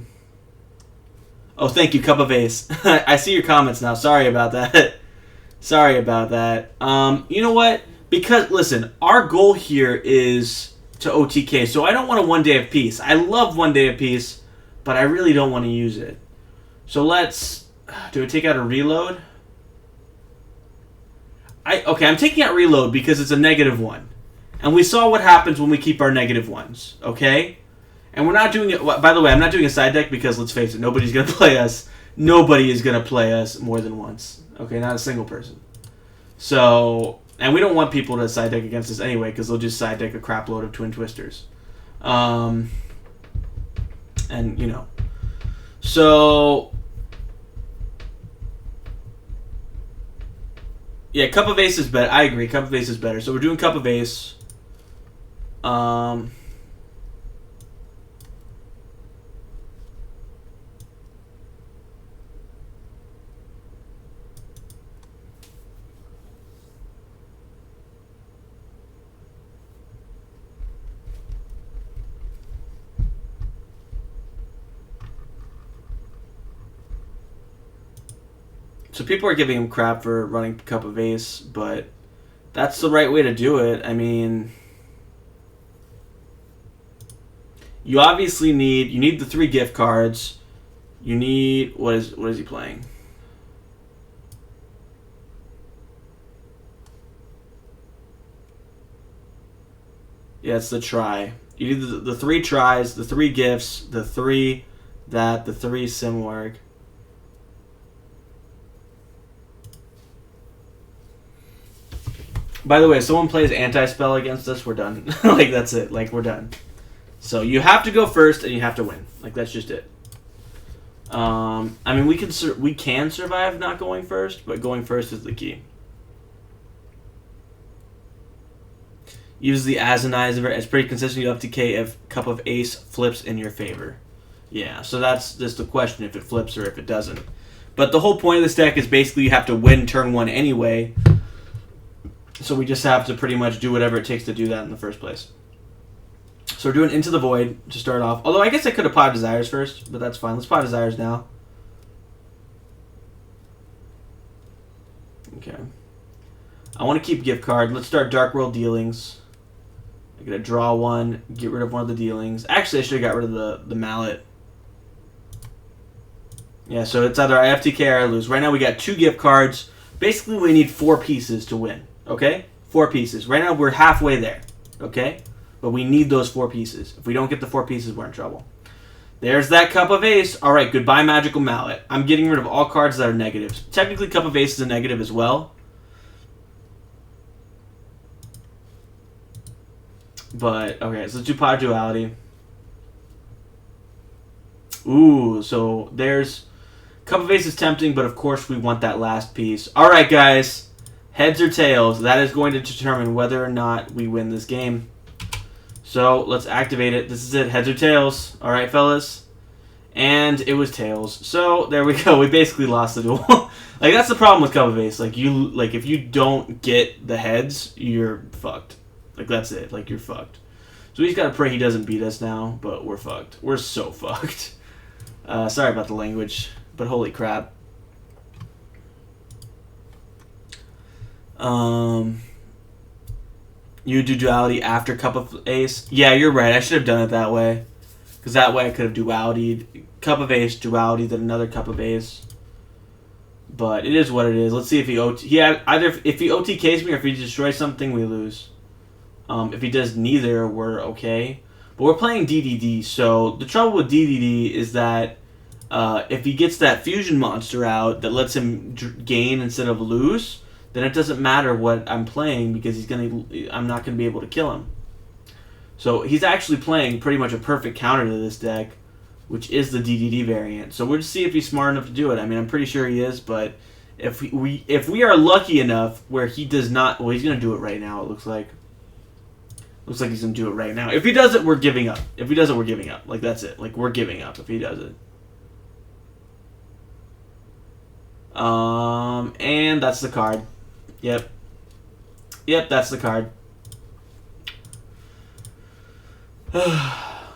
thank you, Cup of Ace. I see your comments now. Sorry about that. Sorry about that. You know what? Because, listen, our goal here is to OTK, so I don't want a 1 Day of Peace. I love 1 Day of Peace, but I really don't want to use it. So let's... Do I take out a reload? Okay, I'm taking out reload because it's a -1. And we saw what happens when we keep our -1s, okay? And we're not doing it... By the way, I'm not doing a side deck because, let's face it, nobody's going to play us. Nobody is going to play us more than once. Okay, not a single person. So... And we don't want people to side deck against us anyway because they'll just side deck a crap load of Twin Twisters. And, you know. So... Yeah, Cup of Ace is better. I agree, Cup of Ace is better. So we're doing Cup of Ace. So people are giving him crap for running Cup of Ace, but that's the right way to do it. I mean, you obviously need the 3 gift cards. You need what is he playing? Yeah, it's the try. You need the 3 tries, the 3 gifts, the 3 that, the 3 Simwarg. By the way, if someone plays anti-spell against us, we're done. Like, that's it. Like, we're done. So, you have to go first, and you have to win. Like, that's just it. I mean, we can survive not going first, but going first is the key. Use the Azanizer. It's pretty consistent. You have to K if Cup of Ace flips in your favor. Yeah, so that's just the question, if it flips or if it doesn't. But the whole point of this deck is basically you have to win turn 1 anyway. So we just have to pretty much do whatever it takes to do that in the first place. So we're doing Into the Void to start off. Although I guess I could have Pot Desires first, but that's fine. Let's Pot Desires now. Okay. I want to keep Gift Card. Let's start Dark World Dealings. I'm going to draw 1, get rid of one of the dealings. Actually, I should have got rid of the Mallet. Yeah, so it's either I FTK or I lose. Right now we got 2 Gift Cards. Basically, we need 4 pieces to win. Okay? 4 pieces. Right now, we're halfway there. Okay? But we need those 4 pieces. If we don't get the 4 pieces, we're in trouble. There's that Cup of Ace. Alright, goodbye Magical Mallet. I'm getting rid of all cards that are negatives. Technically, Cup of Ace is a negative as well. But, okay, so let's do Pod Duality. Ooh, so there's... Cup of Ace is tempting, but of course we want that last piece. Alright, guys. Heads or tails. That is going to determine whether or not we win this game. So, let's activate it. This is it. Heads or tails. Alright, fellas. And it was tails. So, there we go. We basically lost the duel. Like, that's the problem with Cup of Ace. Like, if you don't get the heads, you're fucked. Like, that's it. Like, you're fucked. So, he's got to pray he doesn't beat us now, but we're fucked. We're so fucked. Sorry about the language, but holy crap. You do duality after Cup of Ace? Yeah, you're right. I should have done it that way. Because that way I could have dualitied. Cup of Ace, duality, then another Cup of Ace. But it is what it is. Let's see if he either if he OTKs me or if he destroys something, we lose. If he does neither, we're okay. But we're playing DDD, so the trouble with DDD is that if he gets that fusion monster out that lets him gain instead of lose, then it doesn't matter what I'm playing because I'm not gonna be able to kill him. So he's actually playing pretty much a perfect counter to this deck, which is the DDD variant. So we'll just see if he's smart enough to do it. I mean, I'm pretty sure he is, but if we are lucky enough where he does not, well, he's gonna do it right now. It looks like. Looks like he's gonna do it right now. If he does it, we're giving up. If he does it, we're giving up. Like, that's it. Like, we're giving up if he does it. And that's the card. Yep. Yep, that's the card. I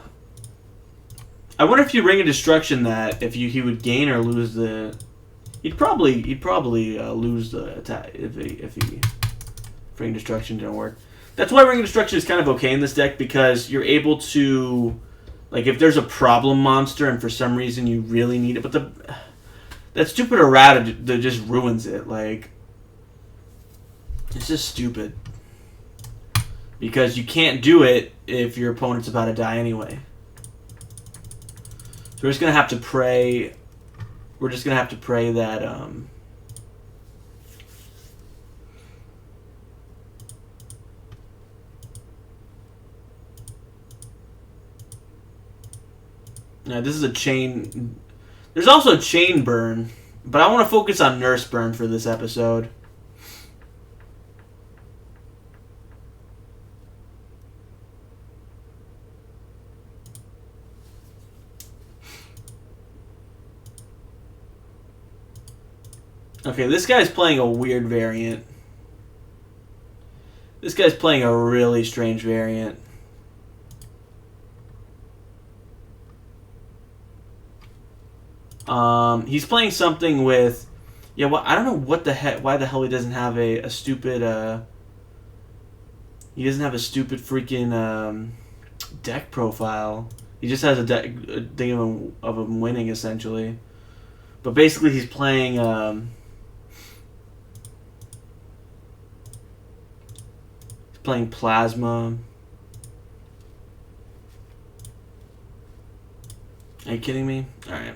wonder if you Ring of Destruction that he would gain or lose the. He'd probably lose the attack if Ring of Destruction didn't work. That's why Ring of Destruction is kind of okay in this deck because you're able to, like, if there's a problem monster and for some reason you really need it, but that stupid errata that just ruins it. Like, it's just stupid because you can't do it if your opponent's about to die anyway. So we're just gonna have to pray. We're just gonna have to pray that Now, this is a chain. There's also chain burn, but I want to focus on nurse burn for this episode. Okay, this guy's playing a weird variant. This guy's playing a really strange variant. He's playing something with, yeah. Well, I don't know what the heck. Why the hell he doesn't have a stupid. He doesn't have a stupid freaking deck profile. He just has a thing of him winning essentially. But basically, he's playing. He's playing Plasma. Are you kidding me? All right.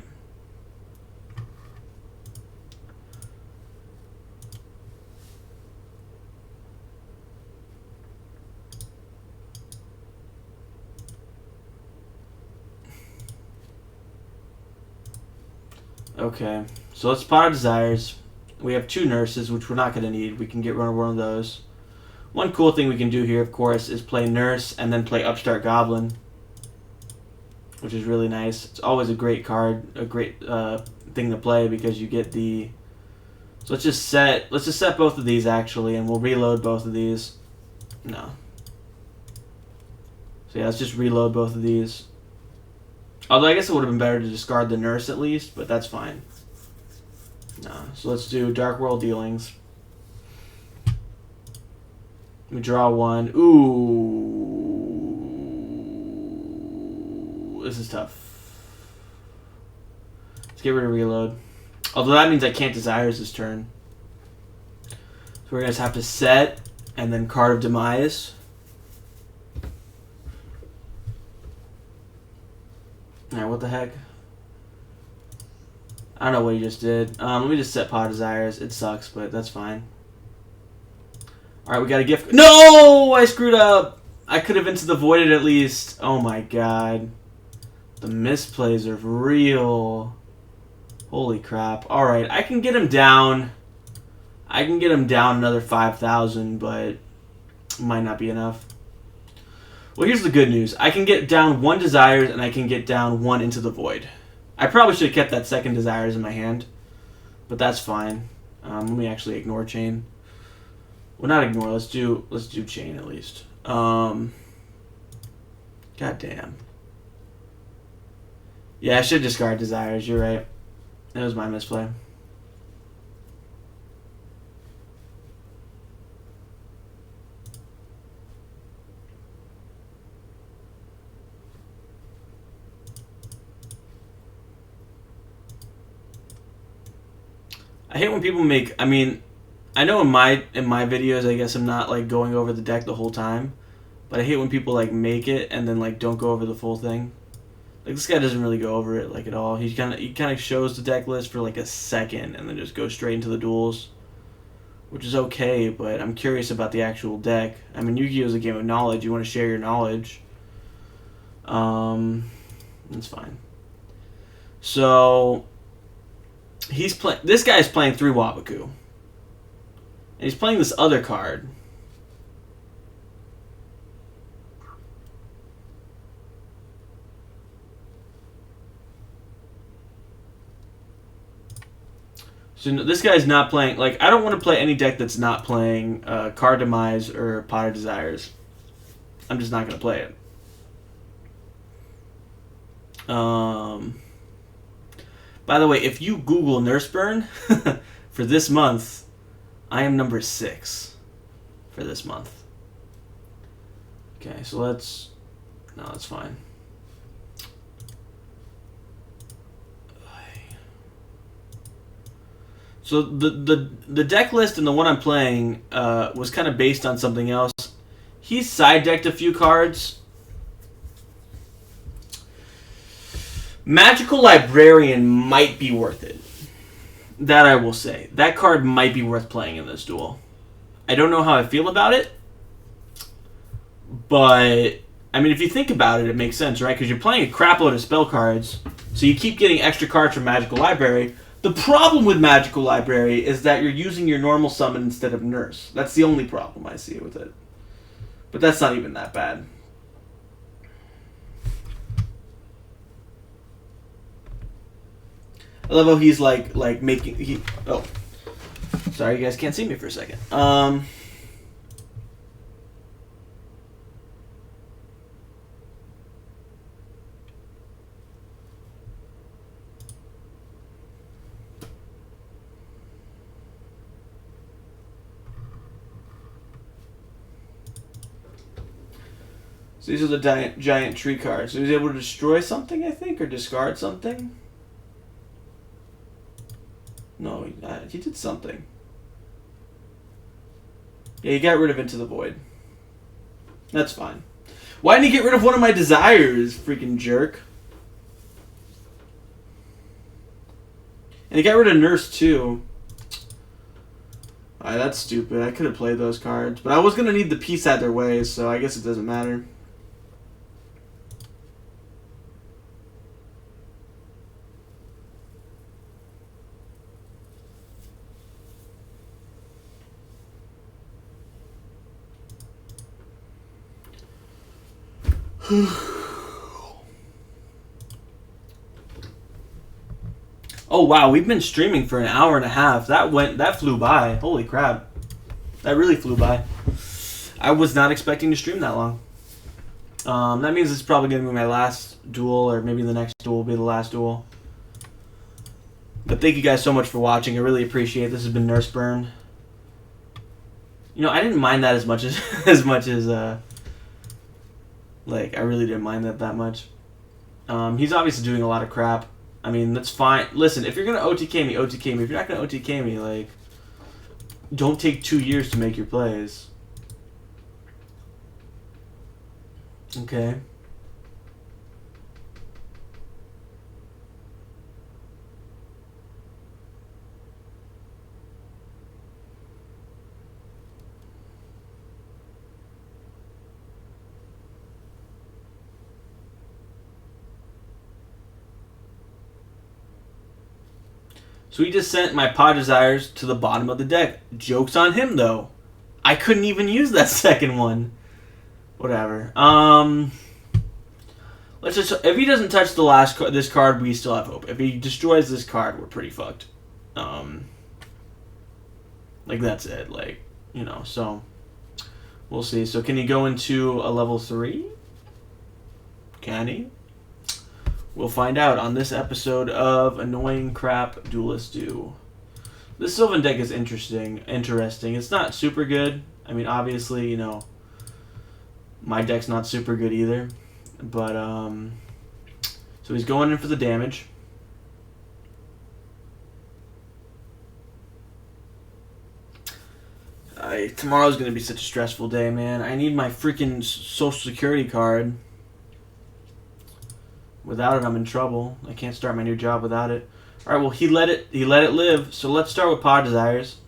Okay, so let's Pot of Desires. We have 2 nurses, which we're not going to need. We can get rid of one of those. One cool thing we can do here, of course, is play Nurse and then play Upstart Goblin, which is really nice. It's always a great card, a great thing to play because you get the. So let's just set both of these actually, and we'll reload both of these. No. So yeah, let's just reload both of these. Although I guess it would have been better to discard the Nurse at least, but that's fine. No. So let's do Dark World Dealings. We draw 1. Ooh. This is tough. Let's get rid of Reload. Although that means I can't Desires this turn. So we're going to have to set and then Card of Demise. Alright, what the heck? I don't know what he just did. Let me just set Pot of Desires. It sucks, but that's fine. Alright, we got a gift. No! I screwed up! I could have into the voided at least. Oh my god. The misplays are real. Holy crap. Alright, I can get him down. I can get him down another 5,000, but it might not be enough. Well, here's the good news. I can get down 1 Desires, and I can get down 1 Into the Void. I probably should have kept that second Desires in my hand, but that's fine. Let me actually ignore Chain. Well, not ignore. Let's do Chain at least. God damn. Yeah, I should discard Desires. You're right. That was my misplay. I hate when people make. I mean, I know in my videos, I guess I'm not like going over the deck the whole time, but I hate when people like make it and then like don't go over the full thing. Like this guy doesn't really go over it like at all. He kind of shows the deck list for like a second and then just goes straight into the duels, which is okay. But I'm curious about the actual deck. I mean, Yu-Gi-Oh is a game of knowledge. You want to share your knowledge. That's fine. So he's playing. This guy's playing 3 Wabaku, and he's playing this other card. So this guy's not playing. Like, I don't want to play any deck that's not playing Card Demise or Pot of Desires. I'm just not going to play it. By the way, if you Google Nurse Burn for this month, I am number 6 for this month. Okay, so let's... No, that's fine. So the deck list and the one I'm playing was kind of based on something else. He side decked a few cards. Magical Librarian might be worth it. That I will say. That card might be worth playing in this duel. I don't know how I feel about it, but I mean, if you think about it, it makes sense, right? Because you're playing a crap load of spell cards, so you keep getting extra cards from Magical Library. The problem with Magical Library is that you're using your normal summon instead of Nurse. That's the only problem I see with it. But that's not even that bad. I love how he's like making oh, sorry, you guys can't see me for a second. So these are the giant tree cards. So he's able to destroy something, I think, or discard something. No, he did something. Yeah, he got rid of Into the Void. That's fine. Why didn't he get rid of one of my Desires, freaking jerk? And he got rid of Nurse, too. Alright, that's stupid. I could have played those cards. But I was going to need the piece either way, so I guess it doesn't matter. Oh wow, we've been streaming for an hour and a half. That flew by. Holy crap. That really flew by. I was not expecting to stream that long. That means it's probably going to be my last duel, or maybe the next duel will be the last duel. But thank you guys so much for watching. I really appreciate it. This has been Nurse Burn. You know, I didn't mind that as much as like, I really didn't mind that much. He's obviously doing a lot of crap. I mean, that's fine. Listen, if you're going to OTK me, OTK me. If you're not going to OTK me, like, don't take 2 years to make your plays. Okay. So he just sent my Pod Desires to the bottom of the deck. Joke's on him, though. I couldn't even use that second one. Whatever. Let's just... If he doesn't touch this card, we still have hope. If he destroys this card, we're pretty fucked. Like, that's it. Like, you know, so... We'll see. So can he go into a level 3? Can he? We'll find out on this episode of Annoying Crap Duelists Do. This Sylvan deck is interesting. It's not super good. I mean, obviously, you know, my deck's not super good either. But, so he's going in for the damage. Tomorrow's going to be such a stressful day, man. I need my freaking Social Security card. Without it, I'm in trouble. I can't start my new job without it. All right, well, he let it live. So let's start with Pod Desires.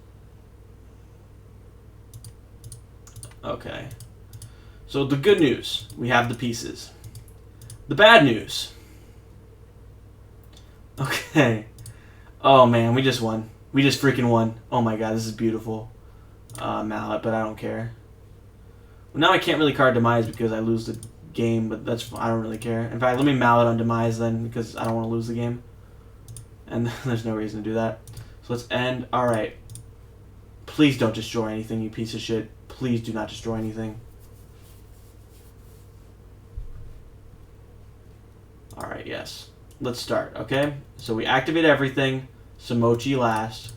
Okay. So the good news, we have the pieces. The bad news. Okay. Oh man, we just won. We just freaking won. Oh my god, this is beautiful. Mallet, but I don't care. Well, now I can't really card Demise because I lose the game, but I don't really care. In fact, let me Mallet on Demise then because I don't want to lose the game. And there's no reason to do that. So let's end. Alright. Please don't destroy anything, you piece of shit. Please do not destroy anything. Alright, yes. Let's start, okay? So we activate everything. Samochi last.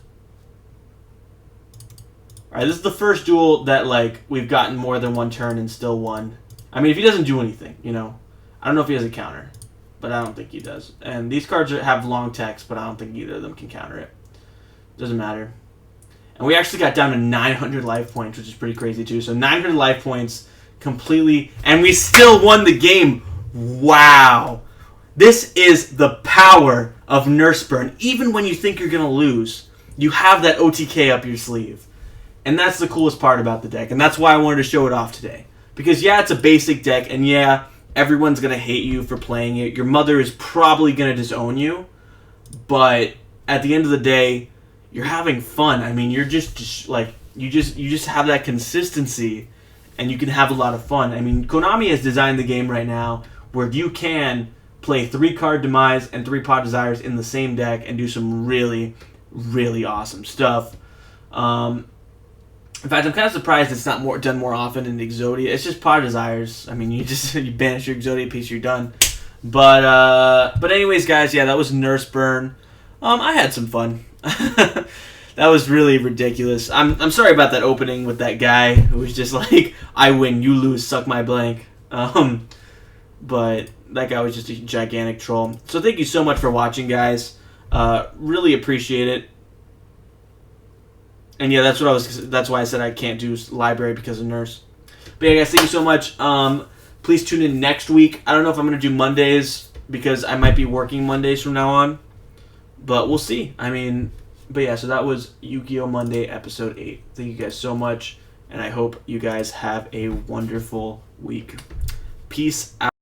Alright, this is the first duel that, like, we've gotten more than one turn and still won. I mean, if he doesn't do anything, you know. I don't know if he has a counter, but I don't think he does. And these cards have long text, but I don't think either of them can counter it. Doesn't matter. And we actually got down to 900 life points, which is pretty crazy, too. So 900 life points completely, and we still won the game. Wow. This is the power of Nurse Burn. Even when you think you're going to lose, you have that OTK up your sleeve. And that's the coolest part about the deck. And that's why I wanted to show it off today. Because, yeah, it's a basic deck. And, yeah, everyone's going to hate you for playing it. Your mother is probably going to disown you. But at the end of the day, you're having fun. I mean, you're just like, you just have that consistency. And you can have a lot of fun. I mean, Konami has designed the game right now where you can play 3-card Demise and 3 Pod Desires in the same deck and do some really, really awesome stuff. In fact, I'm kind of surprised it's not done more often in Exodia. It's just Pod Desires. I mean, you banish your Exodia piece, you're done. But anyways, guys, yeah, that was Nurse Burn. I had some fun. That was really ridiculous. I'm sorry about that opening with that guy who was just like, I win, you lose, suck my blank. But that guy was just a gigantic troll. So thank you so much for watching, guys. Really appreciate it. And yeah, that's why I said I can't do library because of Nurse. But yeah, guys, thank you so much. Please tune in next week. I don't know if I'm going to do Mondays because I might be working Mondays from now on. But we'll see. I mean, but yeah, so that was Yu-Gi-Oh! Monday, Episode 8. Thank you guys so much. And I hope you guys have a wonderful week. Peace out.